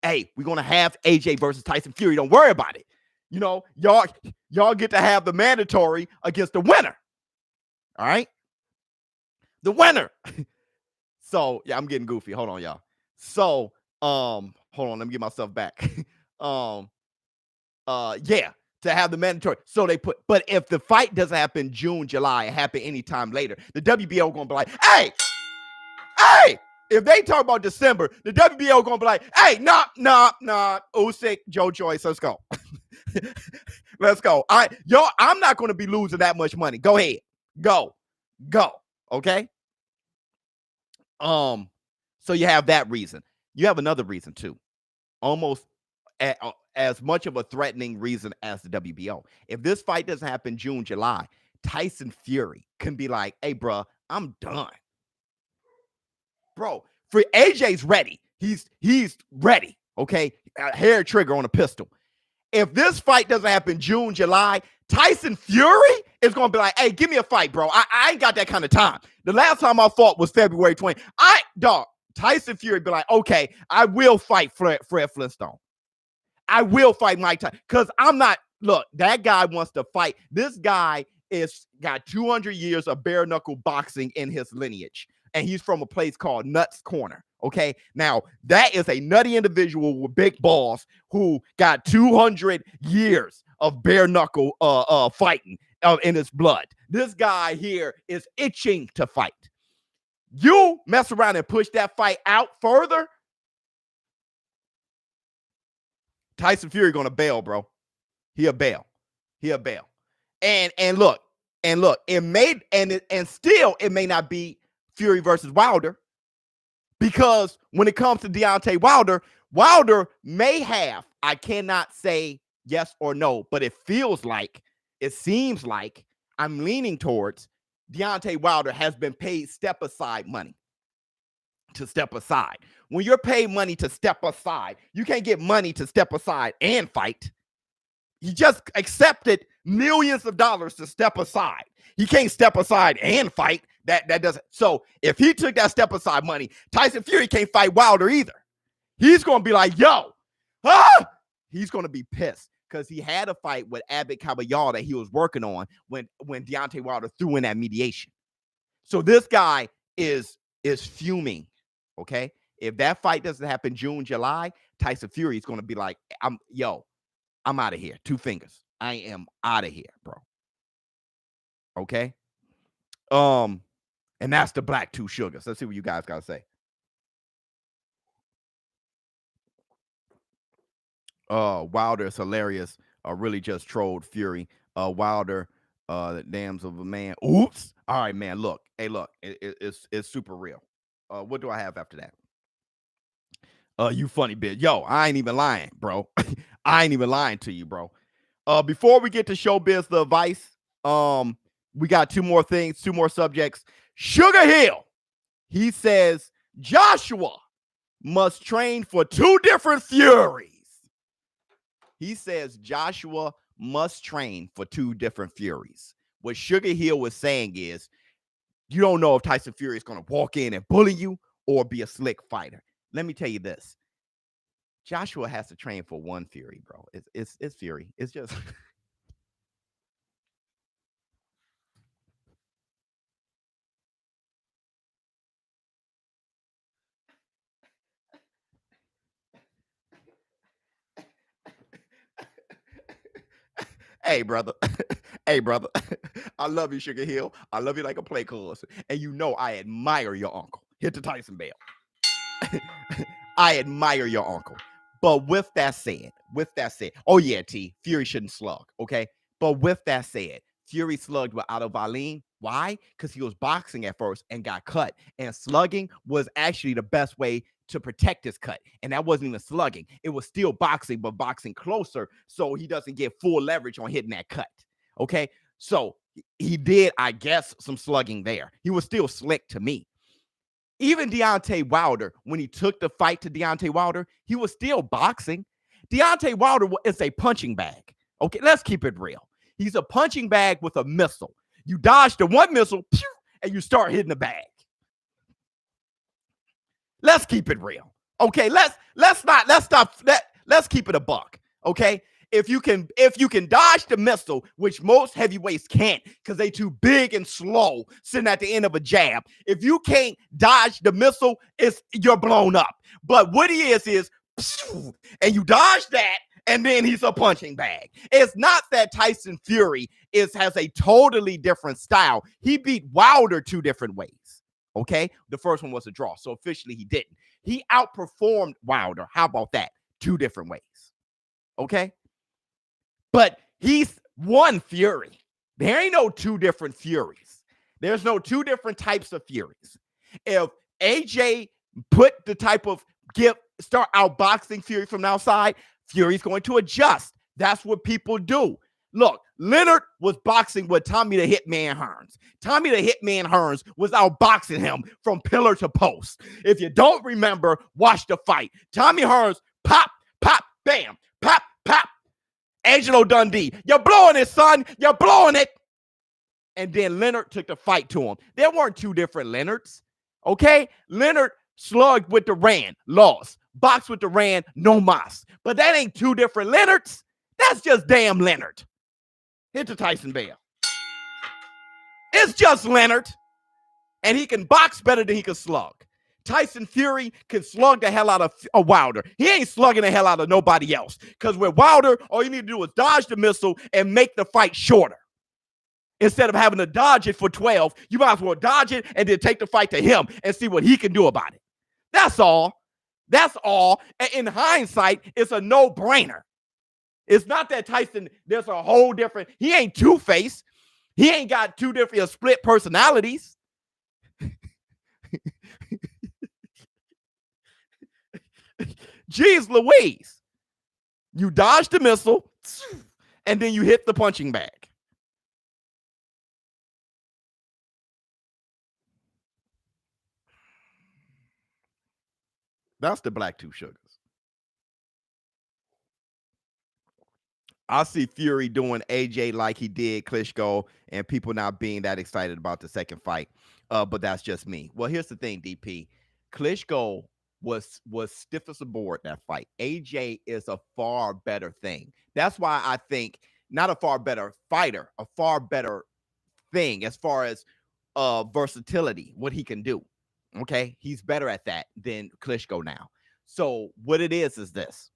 Hey, we're going to have AJ versus Tyson Fury. Don't worry about it. You know, y'all get to have the mandatory against the winner. All right? The winner. So, yeah, I'm getting goofy. Hold on, y'all. So, hold on, let me get myself back. Yeah, to have the mandatory. So they put, but if the fight doesn't happen June, July, it happen anytime later, the WBO gonna be like, hey, if they talk about December, the WBO gonna be like, hey, nah, Usyk, Joe Joyce, let's go. Let's go. I'm not gonna be losing that much money. Go ahead. Go. Okay. So you have that reason. You have another reason too. Almost as much of a threatening reason as the WBO. If this fight doesn't happen June, July, Tyson Fury can be like, hey, bro, I'm done. Bro, for AJ's ready. He's ready. Okay. Hair trigger on a pistol. If this fight doesn't happen June, July, Tyson Fury is going to be like, hey, give me a fight, bro. I ain't got that kind of time. The last time I fought was February 20. Tyson Fury be like, okay, I will fight Fred Flintstone. I will fight Mike Tyson. Because I'm not, look, that guy wants to fight. This guy got 200 years of bare knuckle boxing in his lineage. And he's from a place called Nuts Corner. Okay. Now, that is a nutty individual with big balls who got 200 years of bare knuckle fighting in his blood. This guy here is itching to fight. You mess around and push that fight out further, Tyson Fury gonna bail, bro. He'll bail. And look, it may not be Fury versus Wilder, because when it comes to Deontay Wilder may have, I cannot say yes or no, but it seems like I'm leaning towards Deontay Wilder has been paid step aside money to step aside. When you're paid money to step aside, you can't get money to step aside and fight. He just accepted millions of dollars to step aside. He can't step aside and fight. That doesn't. So if he took that step aside money, Tyson Fury can't fight Wilder either. He's going to be like, yo, he's going to be pissed because he had a fight with Abbott Caballero that he was working on when Deontay Wilder threw in that mediation. So this guy is fuming. Okay. If that fight doesn't happen June, July, Tyson Fury is going to be like, I'm out of here. 2 fingers. I am out of here, bro. Okay. And that's the black 2 sugars. Let's see what you guys got to say. Wilder is hilarious. Really just trolled Fury. Wilder, the dams of a man. Oops. All right, man. Look. Hey, look. It's super real. What do I have after that? You funny bitch. Yo, I ain't even lying, bro. I ain't even lying to you, bro. Before we get to Showbiz the advice, we got 2 more things, 2 more subjects. Sugar Hill, he says Joshua must train for 2 different Furies. He says Joshua must train for 2 different Furies. What Sugar Hill was saying is, you don't know if Tyson Fury is going to walk in and bully you or be a slick fighter. Let me tell you this. Joshua has to train for 1 Fury, bro. It's Fury. It's just Hey, brother. Hey, brother. I love you, Sugar Hill. I love you like a play cousin. And you know I admire your uncle. Hit the Tyson bell. I admire your uncle. But with that said, oh yeah, T, Fury shouldn't slug, okay? But with that said, Fury slugged with Otto Wallin. Why? Because he was boxing at first and got cut. And slugging was actually the best way to protect his cut. And that wasn't even slugging. It was still boxing, but boxing closer so he doesn't get full leverage on hitting that cut, okay? So he did, I guess, some slugging there. He was still slick to me. Even Deontay Wilder, when he took the fight to Deontay Wilder, he was still boxing. Deontay Wilder is a punching bag. Okay, let's keep it real. He's a punching bag with a missile. You dodge the one missile, and you start hitting the bag. Let's keep it real. Okay, let's keep it a buck. Okay. If you can dodge the missile, which most heavyweights can't because they too big and slow, sitting at the end of a jab. If you can't dodge the missile, you're blown up. But what he is, and you dodge that, and then he's a punching bag. It's not that Tyson Fury has a totally different style. He beat Wilder 2 different ways. Okay, the first one was a draw, so officially he didn't. He outperformed Wilder. How about that? 2 different ways. Okay. But he's one Fury. There ain't no 2 different Furies. There's no 2 different types of Furies. If AJ put the type of start outboxing Fury from the outside, Fury's going to adjust. That's what people do. Look, Leonard was boxing with Tommy the Hitman Hearns. Tommy the Hitman Hearns was outboxing him from pillar to post. If you don't remember, watch the fight. Tommy Hearns, pop, pop, bam, pop, pop. Angelo Dundee, you're blowing it, son. You're blowing it. And then Leonard took the fight to him. There weren't 2 different Leonards. Okay? Leonard slugged with Duran, lost. Boxed with Duran, no mas. But that ain't 2 different Leonards. That's just damn Leonard. Hit the Tyson bell. It's just Leonard. And he can box better than he can slug. Tyson Fury can slug the hell out of Wilder. He ain't slugging the hell out of nobody else. Because with Wilder, all you need to do is dodge the missile and make the fight shorter. Instead of having to dodge it for 12, you might as well dodge it and then take the fight to him and see what he can do about it. That's all. That's all. And in hindsight, it's a no-brainer. It's not that Tyson, there's a whole different, he ain't two-faced. He ain't got 2 different split personalities. Jeez Louise. You dodge the missile, and then you hit the punching bag. That's the Black 2 Sugars. I see Fury doing AJ like he did Klitschko, and people not being that excited about the second fight. But that's just me. Well, here's the thing, DP. Klitschko was stiff as a board that fight. AJ is a far better thing. That's why I think not a far better fighter, a far better thing as far as versatility, what he can do. Okay, he's better at that than Klitschko now. So what it is this.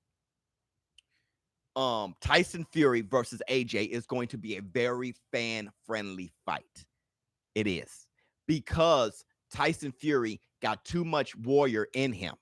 Tyson Fury versus AJ is going to be a very fan-friendly fight. It is. Because Tyson Fury got too much warrior in him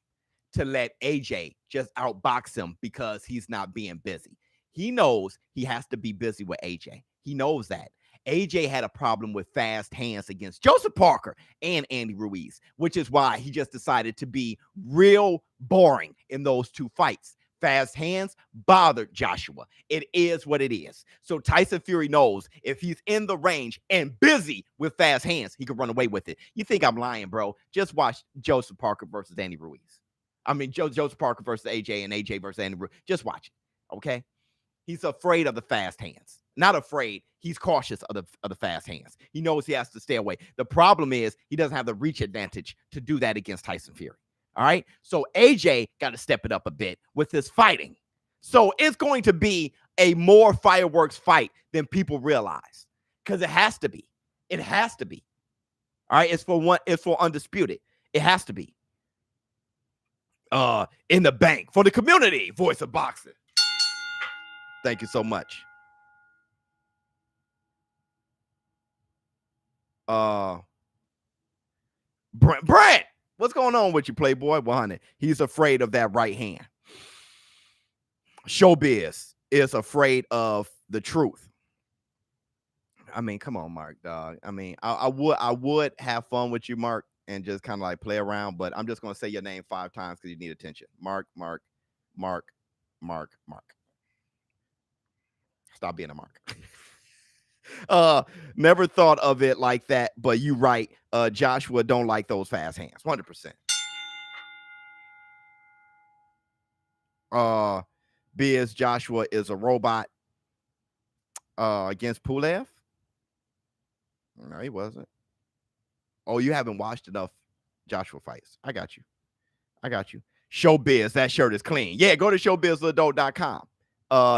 to let AJ just outbox him because he's not being busy. He knows he has to be busy with AJ. He knows that. AJ had a problem with fast hands against Joseph Parker and Andy Ruiz, which is why he just decided to be real boring in those 2 fights. Fast hands bothered Joshua. It is what it is. So Tyson Fury knows if he's in the range and busy with fast hands, he can run away with it. You think I'm lying, bro? Just watch Joseph Parker versus Andy Ruiz. I mean, Joseph Parker versus AJ and AJ versus Andy Ruiz. Just watch it, okay? He's afraid of the fast hands. Not afraid. He's cautious of the fast hands. He knows he has to stay away. The problem is he doesn't have the reach advantage to do that against Tyson Fury. All right. So AJ got to step it up a bit with his fighting. So it's going to be a more fireworks fight than people realize because it has to be. It has to be. All right. It's for undisputed. It has to be. In the bank for the community, voice of boxing. Thank you so much. Brent, what's going on with you, Playboy? 100. He's afraid of that right hand. ShowBizz is afraid of the truth. I mean, come on, Mark, dog. I mean, I would have fun with you, Mark, and just kind of like play around, but I'm just gonna say your name 5 times because you need attention. Mark. Stop being a Mark. Never thought of it like that, but you right. Joshua don't like those fast hands. 100%. Biz Joshua is a robot. Against Pulev? No, he wasn't. Oh, you haven't watched enough Joshua fights. I got you. ShowBizz, that shirt is clean. Yeah, go to showbizadult.com.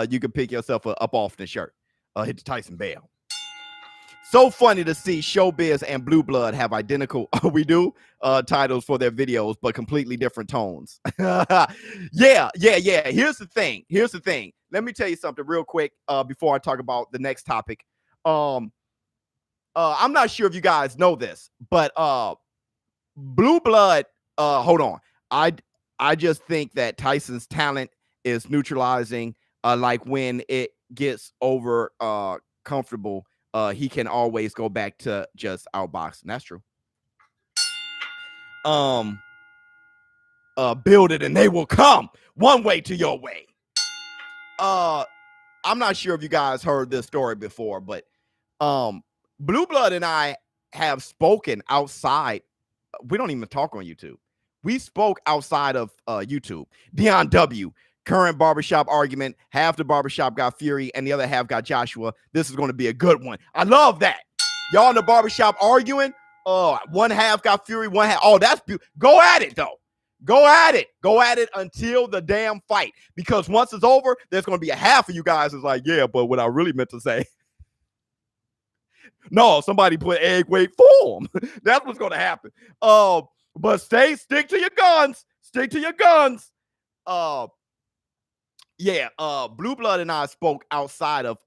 You can pick yourself up off the shirt. Hit the Tyson bell. So funny to see ShowBizz and Blue Blood have identical titles for their videos, but completely different tones. Yeah. Here's the thing. Let me tell you something real quick before I talk about the next topic. I'm not sure if you guys know this, but Blue Blood, hold on. I just think that Tyson's talent is neutralizing. Like when it gets over comfortable, he can always go back to just outboxing. That's true. Build it and they will come. One way to your way. I'm not sure if you guys heard this story before, but Blue Blood and I have spoken outside. We don't even talk on YouTube. We spoke outside of YouTube. Dion W., current barbershop argument. Half the barbershop got Fury and the other half got Joshua. This is going to be a good one. I love that. Y'all in the barbershop arguing. One half got Fury, one half. Oh, that's beautiful. Go at it, though. Go at it until the damn fight. Because once it's over, there's going to be a half of you guys is like, yeah, but what I really meant to say. No, somebody put egg weight form. That's what's going to happen. But stick to your guns. Blue Blood and I spoke outside of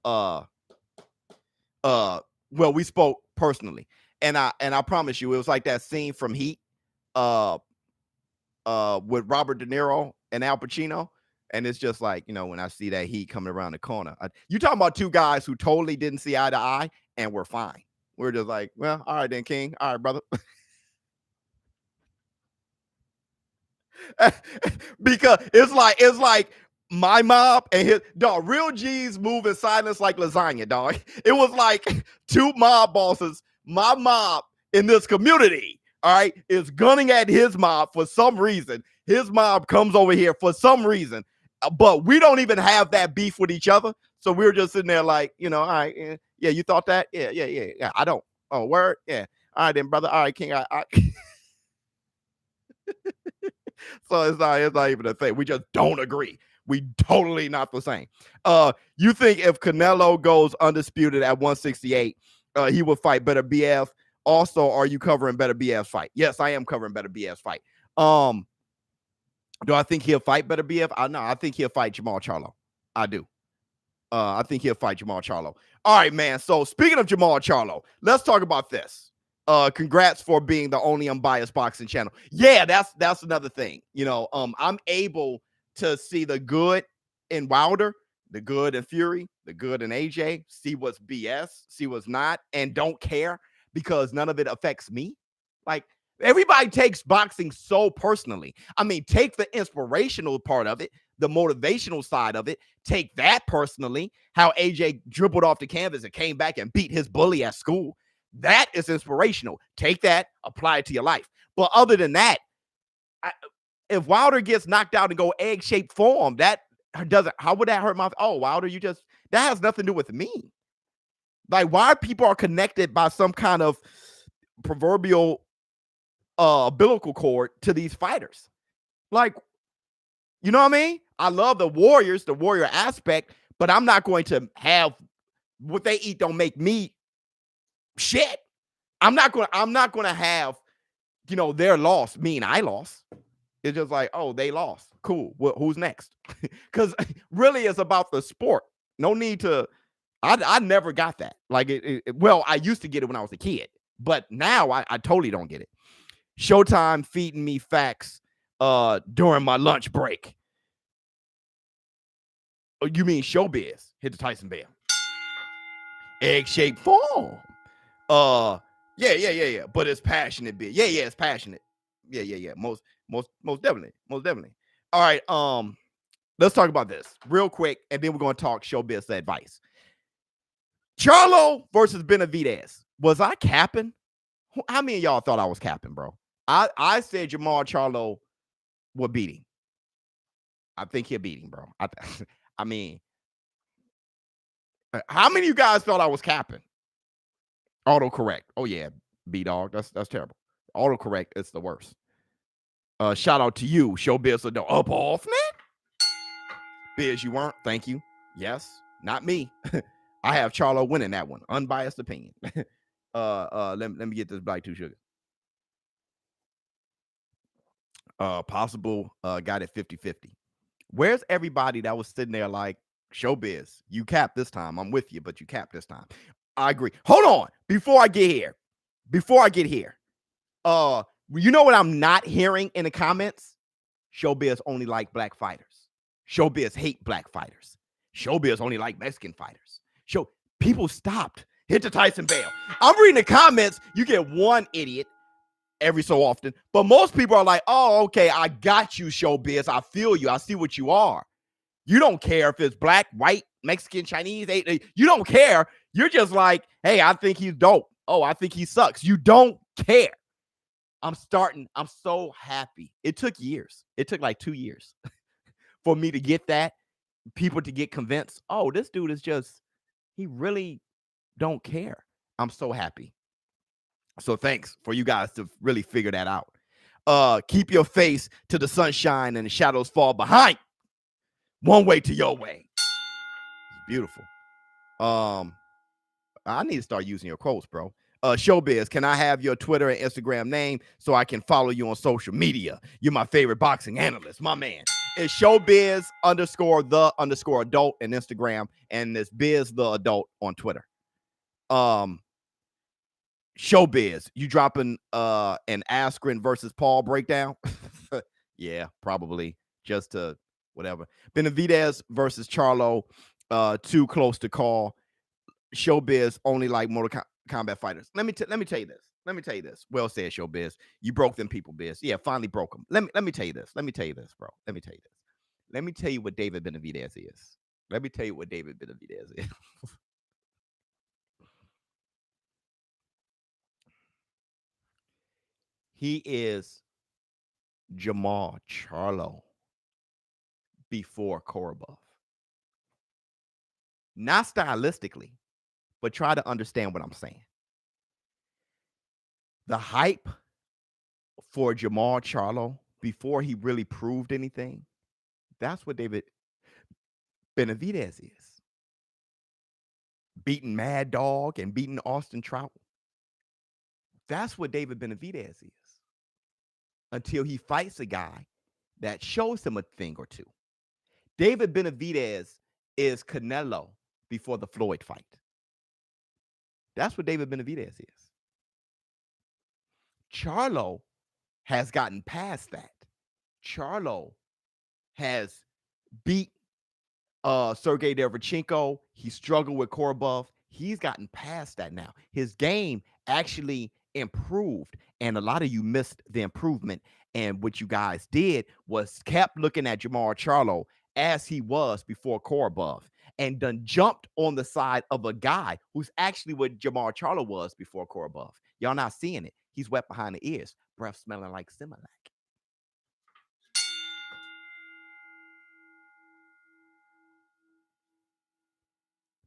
we spoke personally. And I promise you, it was like that scene from Heat with Robert De Niro and Al Pacino. And it's just like, when I see that heat coming around the corner. You talking about two guys who totally didn't see eye to eye and we're fine. We're just like, well, all right then, King. All right, brother. Because it's like my mob and his dog, real G's move in silence like lasagna, dog. It was like two mob bosses. My mob in this community, all right, is gunning at his mob for some reason. His mob comes over here for some reason, but we don't even have that beef with each other. So we're just sitting there like, all right, yeah, you thought that? Yeah. I don't. Oh, word? Yeah. All right then, brother. All right, King. I So it's not even a thing. We just don't agree. We totally not the same. You think if Canelo goes undisputed at 168, he will fight Better BF? Also, are you covering Better BF's fight? Yes, I am covering Better BF's fight. Do I think he'll fight Better BF? No, I think he'll fight Jamal Charlo. I do. I think he'll fight Jamal Charlo. All right, man. So speaking of Jamal Charlo, let's talk about this. Congrats for being the only unbiased boxing channel. Yeah, that's another thing. I'm able to see the good in Wilder, the good in Fury, the good in AJ, see what's BS, see what's not, and don't care because none of it affects me. Like, everybody takes boxing so personally. I mean, take the inspirational part of it, the motivational side of it, take that personally, how AJ dribbled off the canvas and came back and beat his bully at school. That is inspirational. Take that, apply it to your life. But other than that, if Wilder gets knocked out and go egg-shaped form, that doesn't, how would that hurt my, Wilder, that has nothing to do with me. Like, why people are connected by some kind of proverbial umbilical cord to these fighters. Like, you know what I mean? I love the warriors, the warrior aspect, but I'm not going to have what they eat don't make me shit. I'm not going to have, their loss mean I lost. It's just like, they lost. Cool. Well, who's next? Because really it's about the sport. No need to, I never got that. Like, well, I used to get it when I was a kid. But now I totally don't get it. Showtime feeding me facts during my lunch break. Oh, you mean Showbiz hit the Tyson bell? Egg-shaped form. Yeah. But it's passionate, bit. Yeah, it's passionate. Yeah. Most definitely. All right. Let's talk about this real quick, and then we're going to talk Showbiz advice. Charlo versus Benavidez. Was I capping? How many of y'all thought I was capping, bro? I said Jamal Charlo would beat him. I think he'll beat him, bro. I mean, how many of you guys thought I was capping? Autocorrect. Oh yeah, B-Dog. That's terrible. Autocorrect, it's the worst. Shout out to you, Showbiz or up off, man. Biz, you weren't. Thank you. Yes, not me. I have Charlo winning that one. Unbiased opinion. Let me get this Black 2 Sugar. Possible got it 50-50. Where's everybody that was sitting there like, Showbiz, you capped this time. I'm with you, but you capped this time. I agree. Hold on. Before I get here, you know what I'm not hearing in the comments? Showbiz only like black fighters. Showbiz hate black fighters. Showbiz only like Mexican fighters. People stopped. Hit the Tyson bell. I'm reading the comments. You get one idiot every so often, but most people are like, oh, okay, I got you, Showbiz. I feel you. I see what you are. You don't care if it's black, white, Mexican, Chinese. You don't care. You're just like, hey, I think he's dope. Oh, I think he sucks. You don't care. I'm so happy. It took years. It took like 2 years for me to get that. People to get convinced. Oh, this dude is just, he really don't care. I'm so happy. So thanks for you guys to really figure that out. Keep your face to the sunshine and the shadows fall behind. One way to your way. It's beautiful. I need to start using your quotes, bro. Showbiz, can I have your Twitter and Instagram name so I can follow you on social media? You're my favorite boxing analyst, my man. It's Showbiz _the _adult on Instagram, and it's Biz the adult on Twitter. Showbiz, you dropping an Askren versus Paul breakdown? Yeah, probably. Just to whatever. Benavidez versus Charlo, too close to call. Showbiz only like Mortal Kombat fighters. Let me tell you this. Well said, Showbiz. You broke them people, Biz. Yeah, finally broke them. Let me tell you this. Bro. Let me tell you what David Benavidez is. He is Jamal Charlo before Korobov. Not stylistically, but try to understand what I'm saying. The hype for Jamal Charlo before he really proved anything, that's what David Benavidez is. Beating Mad Dog and beating Austin Trout. That's what David Benavidez is. Until he fights a guy that shows him a thing or two. David Benavidez is Canelo before the Floyd fight. That's what David Benavidez is. Charlo has gotten past that. Charlo has beat Sergey Derevchenko. He struggled with Korobov. He's gotten past that now. His game actually improved, and a lot of you missed the improvement. And what you guys did was kept looking at Jamal Charlo as he was before Korobov, and done jumped on the side of a guy who's actually what Jamal Charlo was before Korobov. Y'all not seeing it. He's wet behind the ears, breath smelling like Similac.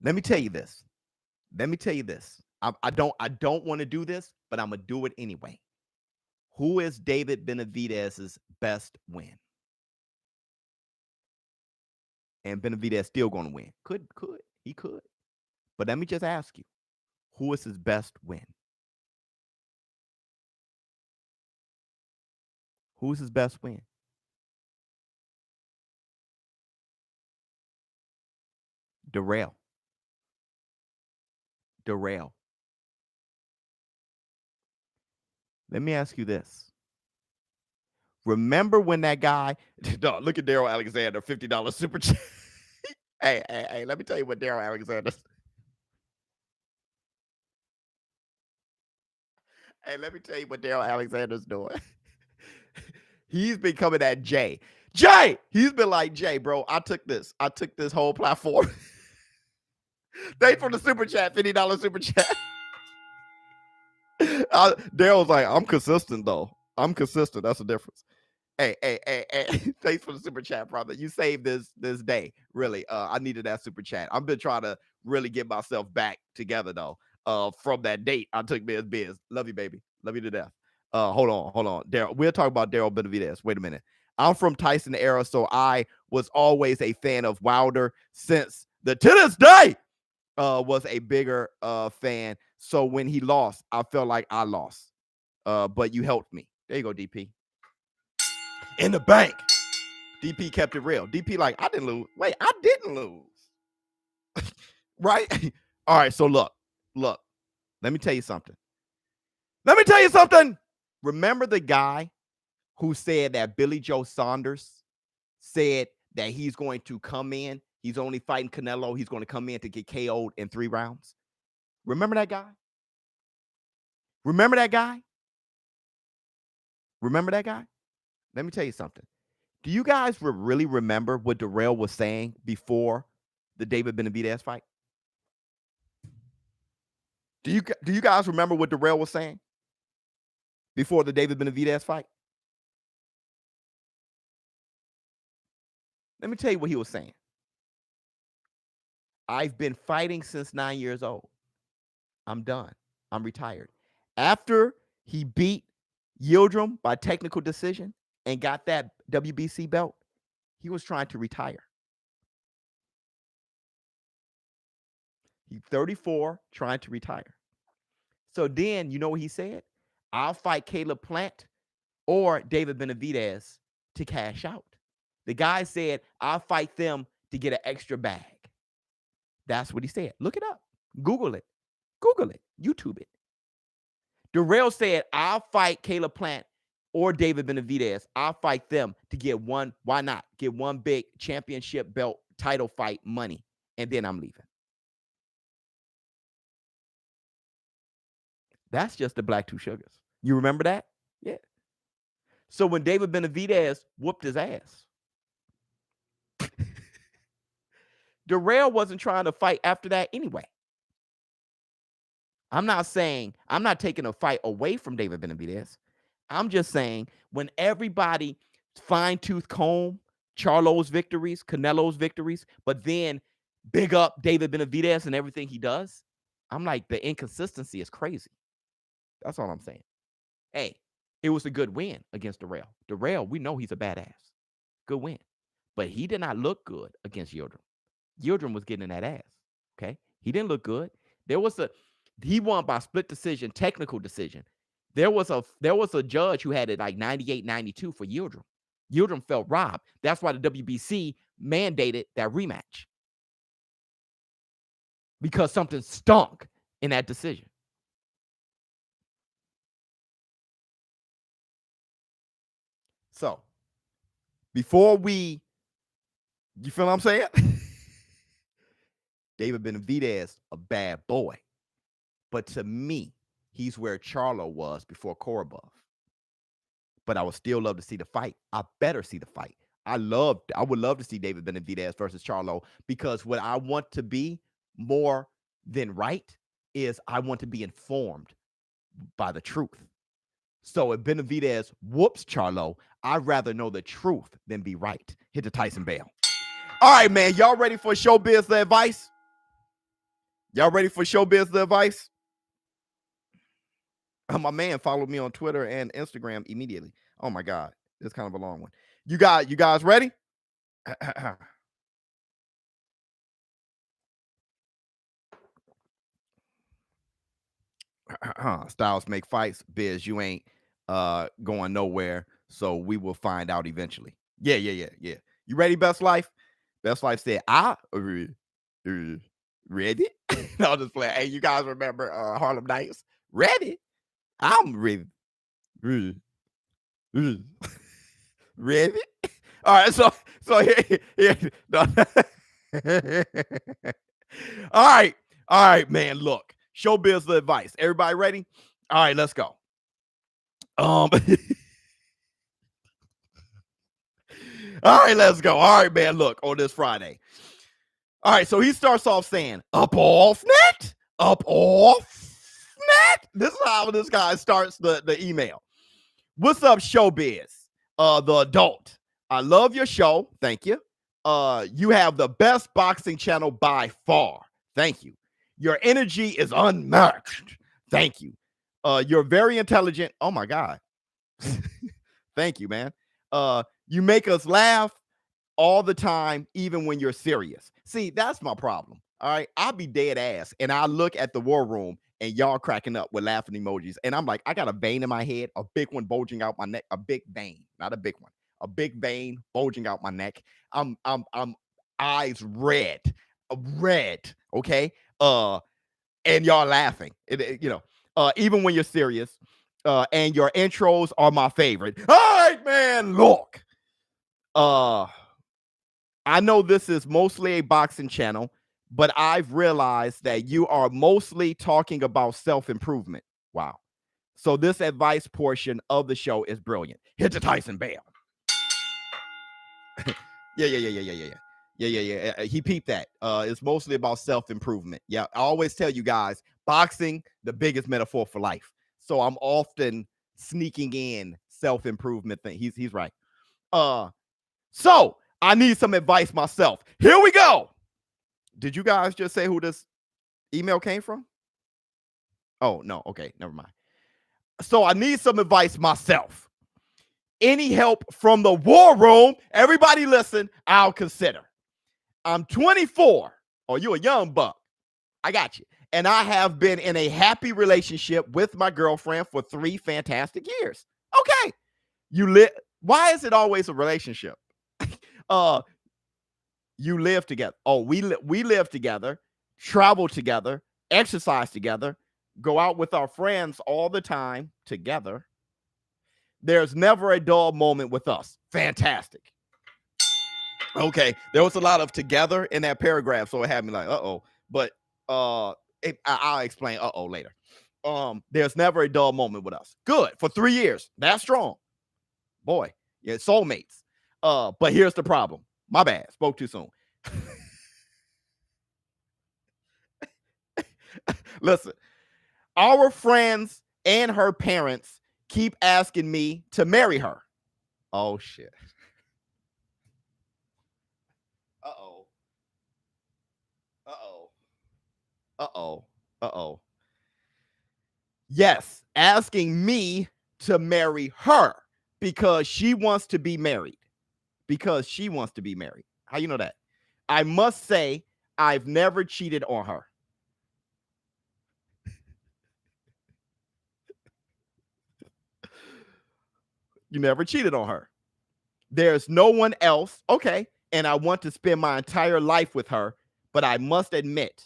Let me tell you this. I don't want to do this, but I'm gonna do it anyway. Who is David Benavidez's best win? And Benavidez still gonna win. He could. But let me just ask you, who is his best win? Who's his best win? Darrell. Let me ask you this. Remember when that guy, no, look at Daryl Alexander, $50 super chat. Hey, let me tell you what Daryl Alexander. Hey, let me tell you what Daryl Alexander's doing. He's been coming at Jay. He's been like, Jay, bro, I took this whole platform. Thanks for the super chat, $50 super chat. Daryl's like, I'm consistent, though. I'm consistent. That's the difference. Hey. Thanks for the super chat, brother. You saved this day. Really. I needed that super chat. I've been trying to really get myself back together, though. From that date I took Biz. Love you, baby. Love you to death. Hold on. Daryl, we'll talk about Daryl Benavidez. Wait a minute. I'm from Tyson era, so I was always a fan of Wilder since to this day was a bigger fan. So when he lost, I felt like I lost. But you helped me. There you go, DP. In the bank. DP kept it real. DP like, I didn't lose. Wait, I didn't lose. Right? All right, so look. Let me tell you something. Remember the guy who said that Billy Joe Saunders said that he's going to come in. He's only fighting Canelo. He's going to come in to get KO'd in 3 rounds. Remember that guy? Remember that guy? Let me tell you something. Do you guys really remember what Darrell was saying before the David Benavidez fight? Do you guys remember what Darrell was saying before the David Benavidez fight? Let me tell you what he was saying. I've been fighting since 9 years old. I'm done. I'm retired. After he beat Yildirim by technical decision and got that WBC belt, he was trying to retire. He's 34, trying to retire. So then, you know what he said? I'll fight Caleb Plant or David Benavidez to cash out. The guy said, I'll fight them to get an extra bag. That's what he said. Look it up. Google it. YouTube it. Darrell said, I'll fight Caleb Plant or David Benavidez. I'll fight them to get one. Why not? Get one big championship belt title fight money. And then I'm leaving. That's just the Black Two Sugars. You remember that? Yeah. So when David Benavidez whooped his ass, Darrell wasn't trying to fight after that anyway. I'm not taking a fight away from David Benavidez. I'm just saying when everybody fine-tooth comb Charlo's victories, Canelo's victories, but then big up David Benavidez and everything he does, I'm like, the inconsistency is crazy. That's all I'm saying. Hey, it was a good win against Darrell. Darrell, we know he's a badass. Good win. But he did not look good against Yildirim. Yildirim was getting in that ass. Okay? He didn't look good. He won by split decision, technical decision. There was a judge who had it like 98-92 for Yildirim. Yildirim felt robbed. That's why the WBC mandated that rematch. Because something stunk in that decision. So, before you feel what I'm saying? David Benavidez, a bad boy. But to me, he's where Charlo was before Korobov. But I would still love to see the fight. I better see the fight. I would love to see David Benavidez versus Charlo, because what I want to be more than right is I want to be informed by the truth. So if Benavidez whoops Charlo, I'd rather know the truth than be right. Hit the Tyson bell. All right, man. Y'all ready for Showbiz the advice? My man followed me on Twitter and Instagram immediately. Oh my God. It's kind of a long one. You guys ready? Styles make fights. Biz, you ain't going nowhere. So we will find out eventually. Yeah. You ready, Best Life? Best Life said, ready? I'll just play. Hey, you guys remember Harlem Nights? Ready? I'm ready. Ready? All right, so here. No. All right, man. Look, showbiz the advice. Everybody ready? All right, let's go. All right, let's go. All right, man. Look, on this Friday. All right, so he starts off saying, up off net, up off net. This is how this guy starts the email. What's up, showbiz? The adult. I love your show. Thank you. You have the best boxing channel by far. Thank you. Your energy is unmatched. Thank you. You're very intelligent. Oh my God. Thank you, man. You make us laugh all the time, even when you're serious. See, that's my problem. All right. I'll be dead ass and I look at the war room and y'all cracking up with laughing emojis. And I'm like, I got a vein in my head, a big one bulging out my neck, a big vein, not a big one, a big vein bulging out my neck. I'm eyes red. Okay. And y'all laughing. Even when you're serious. And your intros are my favorite. All right, man. Look. I know this is mostly a boxing channel, but I've realized that you are mostly talking about self-improvement. Wow. So this advice portion of the show is brilliant. Hit the Tyson bam. Yeah. He peeped that. It's mostly about self-improvement. Yeah, I always tell you guys, boxing, the biggest metaphor for life. So I'm often sneaking in self-improvement thing. He's right. So I need some advice myself. Here we go. Did you guys just say who this email came from? Oh, no. Okay, never mind. So I need some advice myself. Any help from the war room, everybody listen, I'll consider. I'm 24. Oh, you a young buck. I got you. And I have been in a happy relationship with my girlfriend for 3 fantastic years. Okay. Why is it always a relationship? You live together. Oh, we live together, travel together, exercise together, go out with our friends all the time together. There's never a dull moment with us. Fantastic. Okay, there was a lot of together in that paragraph, so it had me like, uh-oh. But I'll explain uh-oh later. There's never a dull moment with us. Good. For 3 years. That's strong. Boy, yeah, soulmates. But here's the problem. My bad. Spoke too soon. Listen, our friends and her parents keep asking me to marry her. Oh, shit. Uh-oh. Uh-oh. Uh-oh. Uh-oh. Yes, asking me to marry her because she wants to be married. Because she wants to be married. How you know that? I must say, I've never cheated on her. You never cheated on her. There's no one else. Okay. And I want to spend my entire life with her. But I must admit,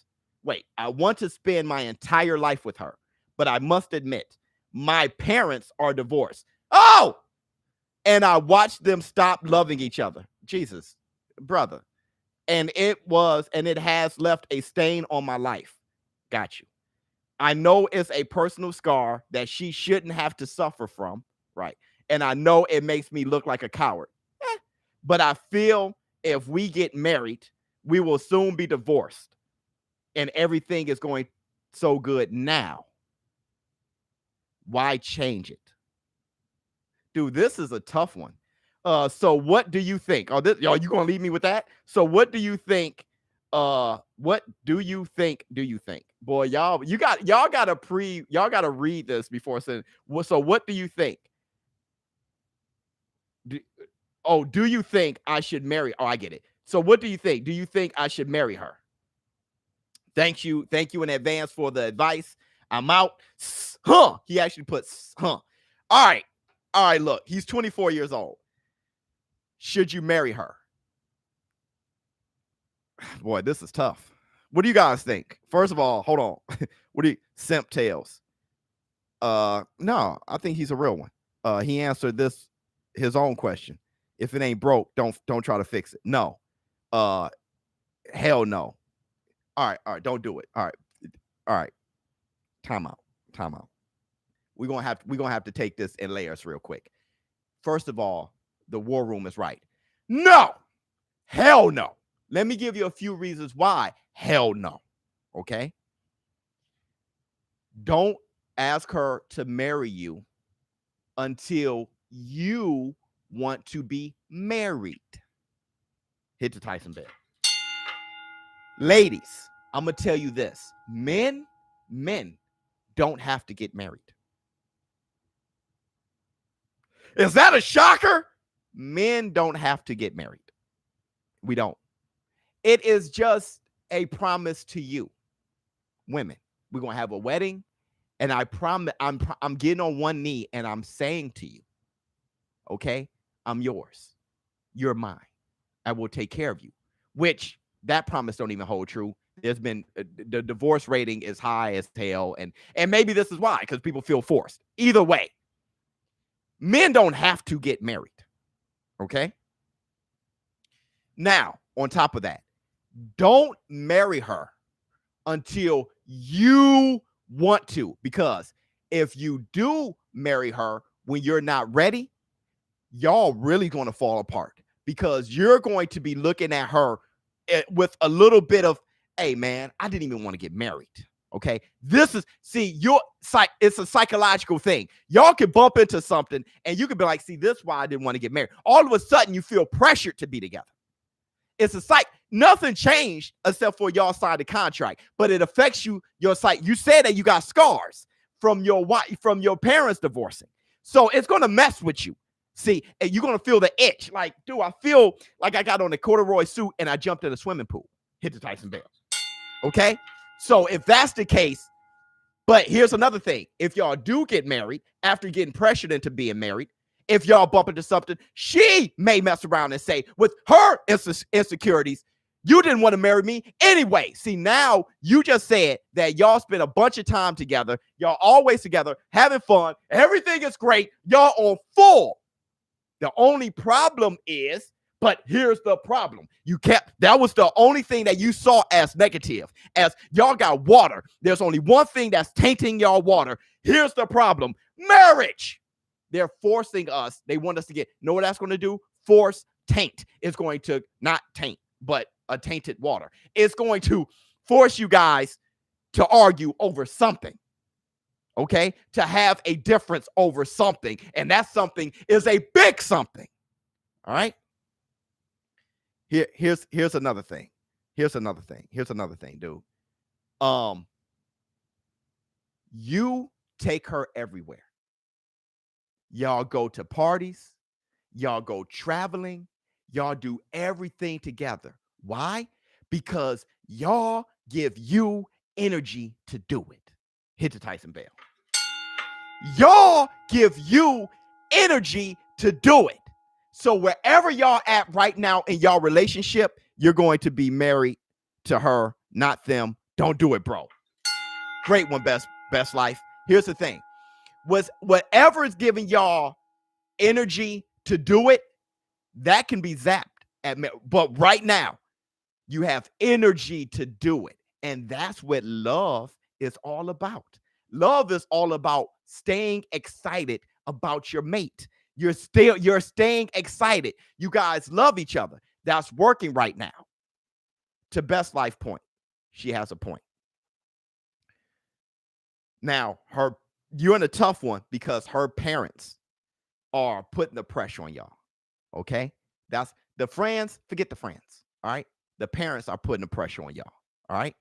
I want to spend my entire life with her. But I must admit, my parents are divorced. Oh! And I watched them stop loving each other. Jesus, brother. And it has left a stain on my life. Got you. I know it's a personal scar that she shouldn't have to suffer from, right? And I know it makes me look like a coward. But I feel if we get married, we will soon be divorced. And everything is going so good now. Why change it? Dude, this is a tough one. So what do you think? Oh, you gonna leave me with that? So what do you think? What do you think? Boy, y'all gotta read this before saying. So what do you think? Do you think I should marry? Oh, I get it. So what do you think? Do you think I should marry her? Thank you in advance for the advice. I'm out. He actually puts All right. Look, he's 24 years old. Should you marry her? Boy, this is tough. What do you guys think? First of all, hold on. What do you simp tails? No, I think he's a real one. He answered his own question. If it ain't broke, don't try to fix it. No. Hell no. All right, don't do it. All right. Time out. We're gonna have to take this in layers real quick. First of all, the war room is right. No, hell no. Let me give you a few reasons why. Hell no. Okay. Don't ask her to marry you until you want to be married. Hit the Tyson bell. Ladies, I'm gonna tell you this. Men don't have to get married. Is that a shocker? Men don't have to get married. We don't. It is just a promise to you. Women, we're going to have a wedding, and I promise I'm getting on one knee and I'm saying to you, okay, I'm yours. You're mine. I will take care of you, which that promise don't even hold true. There's been the divorce rating is high as hell, and maybe this is why, because people feel forced. Either way, men don't have to get married, okay? Now, on top of that, don't marry her until you want to, because if you do marry her when you're not ready, y'all really going to fall apart, because you're going to be looking at her with a little bit of, hey, man, I didn't even want to get married. Okay, it's a psychological thing. Y'all can bump into something and you can be like, see, this is why I didn't want to get married. All of a sudden, you feel pressured to be together. It's a nothing changed except for y'all signed a contract, but it affects your psyche. You said that you got scars from your parents divorcing. So it's going to mess with you. See, and you're going to feel the itch. Like, dude, I feel like I got on a corduroy suit and I jumped in a swimming pool. Hit the Tyson bell. Okay. So if that's the case, but here's another thing. If y'all do get married after getting pressured into being married, if y'all bump into something, she may mess around and say, with her insecurities, you didn't want to marry me anyway. See, now you just said that y'all spend a bunch of time together. Y'all always together, having fun. Everything is great. Y'all on full. The only problem is, but here's the problem. That was the only thing that you saw as negative. As y'all got water. There's only one thing that's tainting y'all water. Here's the problem. Marriage. They're forcing us. They want us to know what that's going to do? Force taint. It's going to not taint, but a tainted water. It's going to force you guys to argue over something. Okay? To have a difference over something. And that something is a big something. All right? Here's another thing. Here's another thing, dude. You take her everywhere. Y'all go to parties. Y'all go traveling. Y'all do everything together. Why? Because y'all give you energy to do it. Hit the Tyson bell. Y'all give you energy to do it. So wherever y'all at right now in y'all relationship, you're going to be married to her, not them. Don't do it, bro. Great one, best life. Here's the thing. Whatever is giving y'all energy to do it, that can be zapped. But right now, you have energy to do it. And that's what love is all about. Love is all about staying excited about your mate. You're staying excited. You guys love each other. That's working right now. To best life point. She has a point. Now, you're in a tough one because her parents are putting the pressure on y'all. Okay? That's the friends, forget the friends. All right? The parents are putting the pressure on y'all. All right?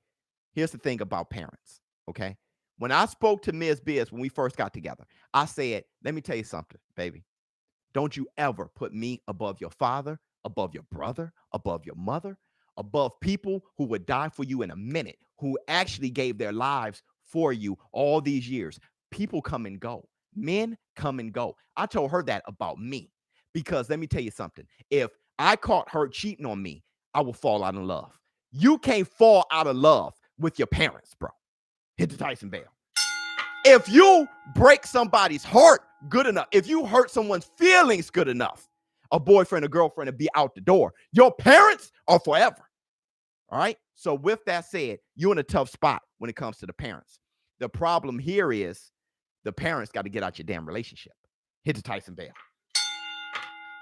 Here's the thing about parents. Okay? When I spoke to Ms. Biz when we first got together, I said, let me tell you something, baby. Don't you ever put me above your father, above your brother, above your mother, above people who would die for you in a minute, who actually gave their lives for you all these years. People come and go. Men come and go. I told her that about me because let me tell you something. If I caught her cheating on me, I will fall out of love. You can't fall out of love with your parents, bro. Hit the Tyson bell. If you break somebody's heart good enough, if you hurt someone's feelings good enough, a boyfriend or girlfriend to be out the door, your parents are forever. All right. So with that said, you're in a tough spot when it comes to the parents. The problem here is the parents got to get out your damn relationship. Hit the Tyson bell.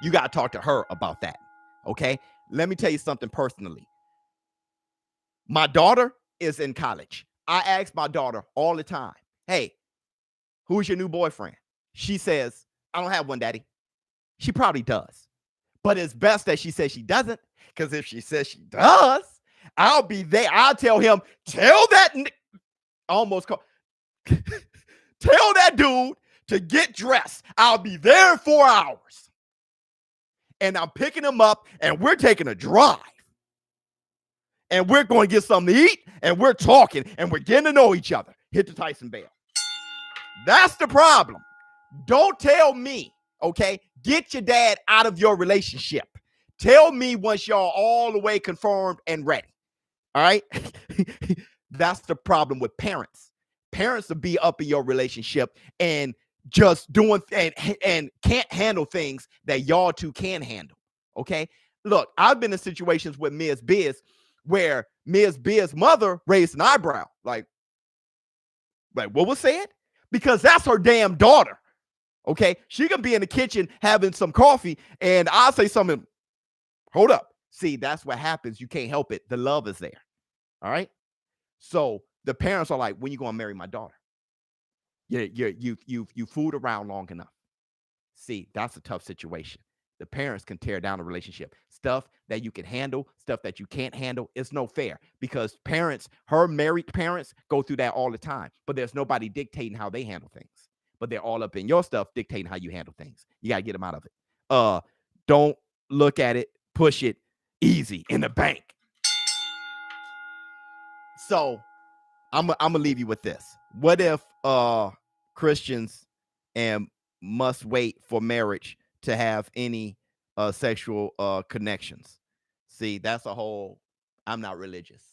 You got to talk to her about that. Okay. Let me tell you something personally. My daughter is in college. I ask my daughter all the time, hey, who's your new boyfriend? She says, I don't have one, daddy. She probably does. But it's best that she says she doesn't, because if she says she does, I'll be there. I'll tell him, tell that tell that dude to get dressed. I'll be there in 4 hours. And I'm picking him up and we're taking a drive. And we're going to get something to eat and we're talking and we're getting to know each other. Hit the Tyson bell. That's the problem. Don't tell me, okay? Get your dad out of your relationship. Tell me once y'all all the way confirmed and ready. All right? That's the problem with parents. Parents will be up in your relationship and just doing and can't handle things that y'all two can handle. Okay? Look, I've been in situations with Ms. Biz where Ms. Biz's mother raised an eyebrow. Like, what was said? Because that's her damn daughter. Okay? She can be in the kitchen having some coffee and I'll say something. Hold up. See, that's what happens. You can't help it. The love is there. All right? So the parents are like, when you going to marry my daughter? You fooled around long enough. See, that's a tough situation. The parents can tear down a relationship. Stuff that you can handle, stuff that you can't handle. It's no fair because parents, her married parents, go through that all the time. But there's nobody dictating how they handle things. But they're all up in your stuff dictating how you handle things. You got to get them out of it. Don't look at it, push it, easy, in the bank. So I'm gonna leave you with this. What if Christians and must wait for marriage to have any sexual connections? See, that's a whole, I'm not religious.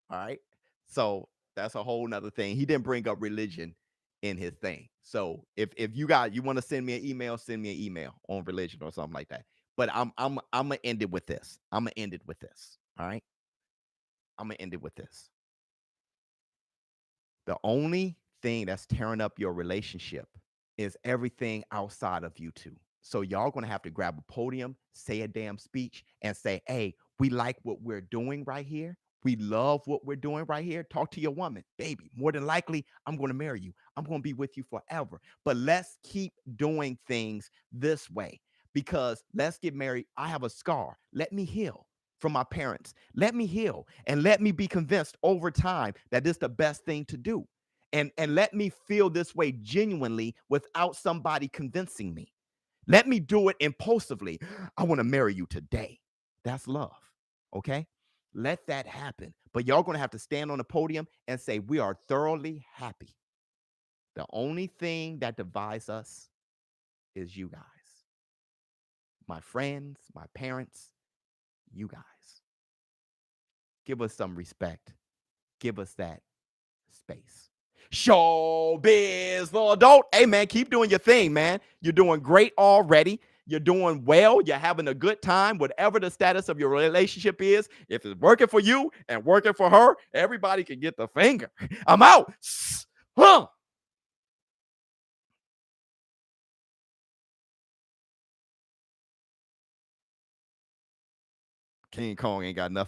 All right. So that's a whole nother thing. He didn't bring up religion in his thing. So if you want to send me an email on religion or something like that. But I'm gonna end it with this. All right. I'm gonna end it with this. The only thing that's tearing up your relationship is everything outside of you two. So y'all going to have to grab a podium, say a damn speech, and say, hey, we like what we're doing right here. We love what we're doing right here. Talk to your woman. Baby, more than likely, I'm going to marry you. I'm going to be with you forever. But let's keep doing things this way because let's get married. I have a scar. Let me heal from my parents. Let me heal and let me be convinced over time that this is the best thing to do. And let me feel this way genuinely without somebody convincing me. Let me do it impulsively. I want to marry you today. That's love. Okay? Let that happen. But y'all going to have to stand on the podium and say, we are thoroughly happy. The only thing that divides us is you guys. My friends, my parents, you guys. Give us some respect. Give us that space. Showbiz, the adult. Hey, man, keep doing your thing, man. You're doing great already. You're doing well. You're having a good time. Whatever the status of your relationship is, if it's working for you and working for her, everybody can get the finger. I'm out. Huh. King Kong ain't got nothing.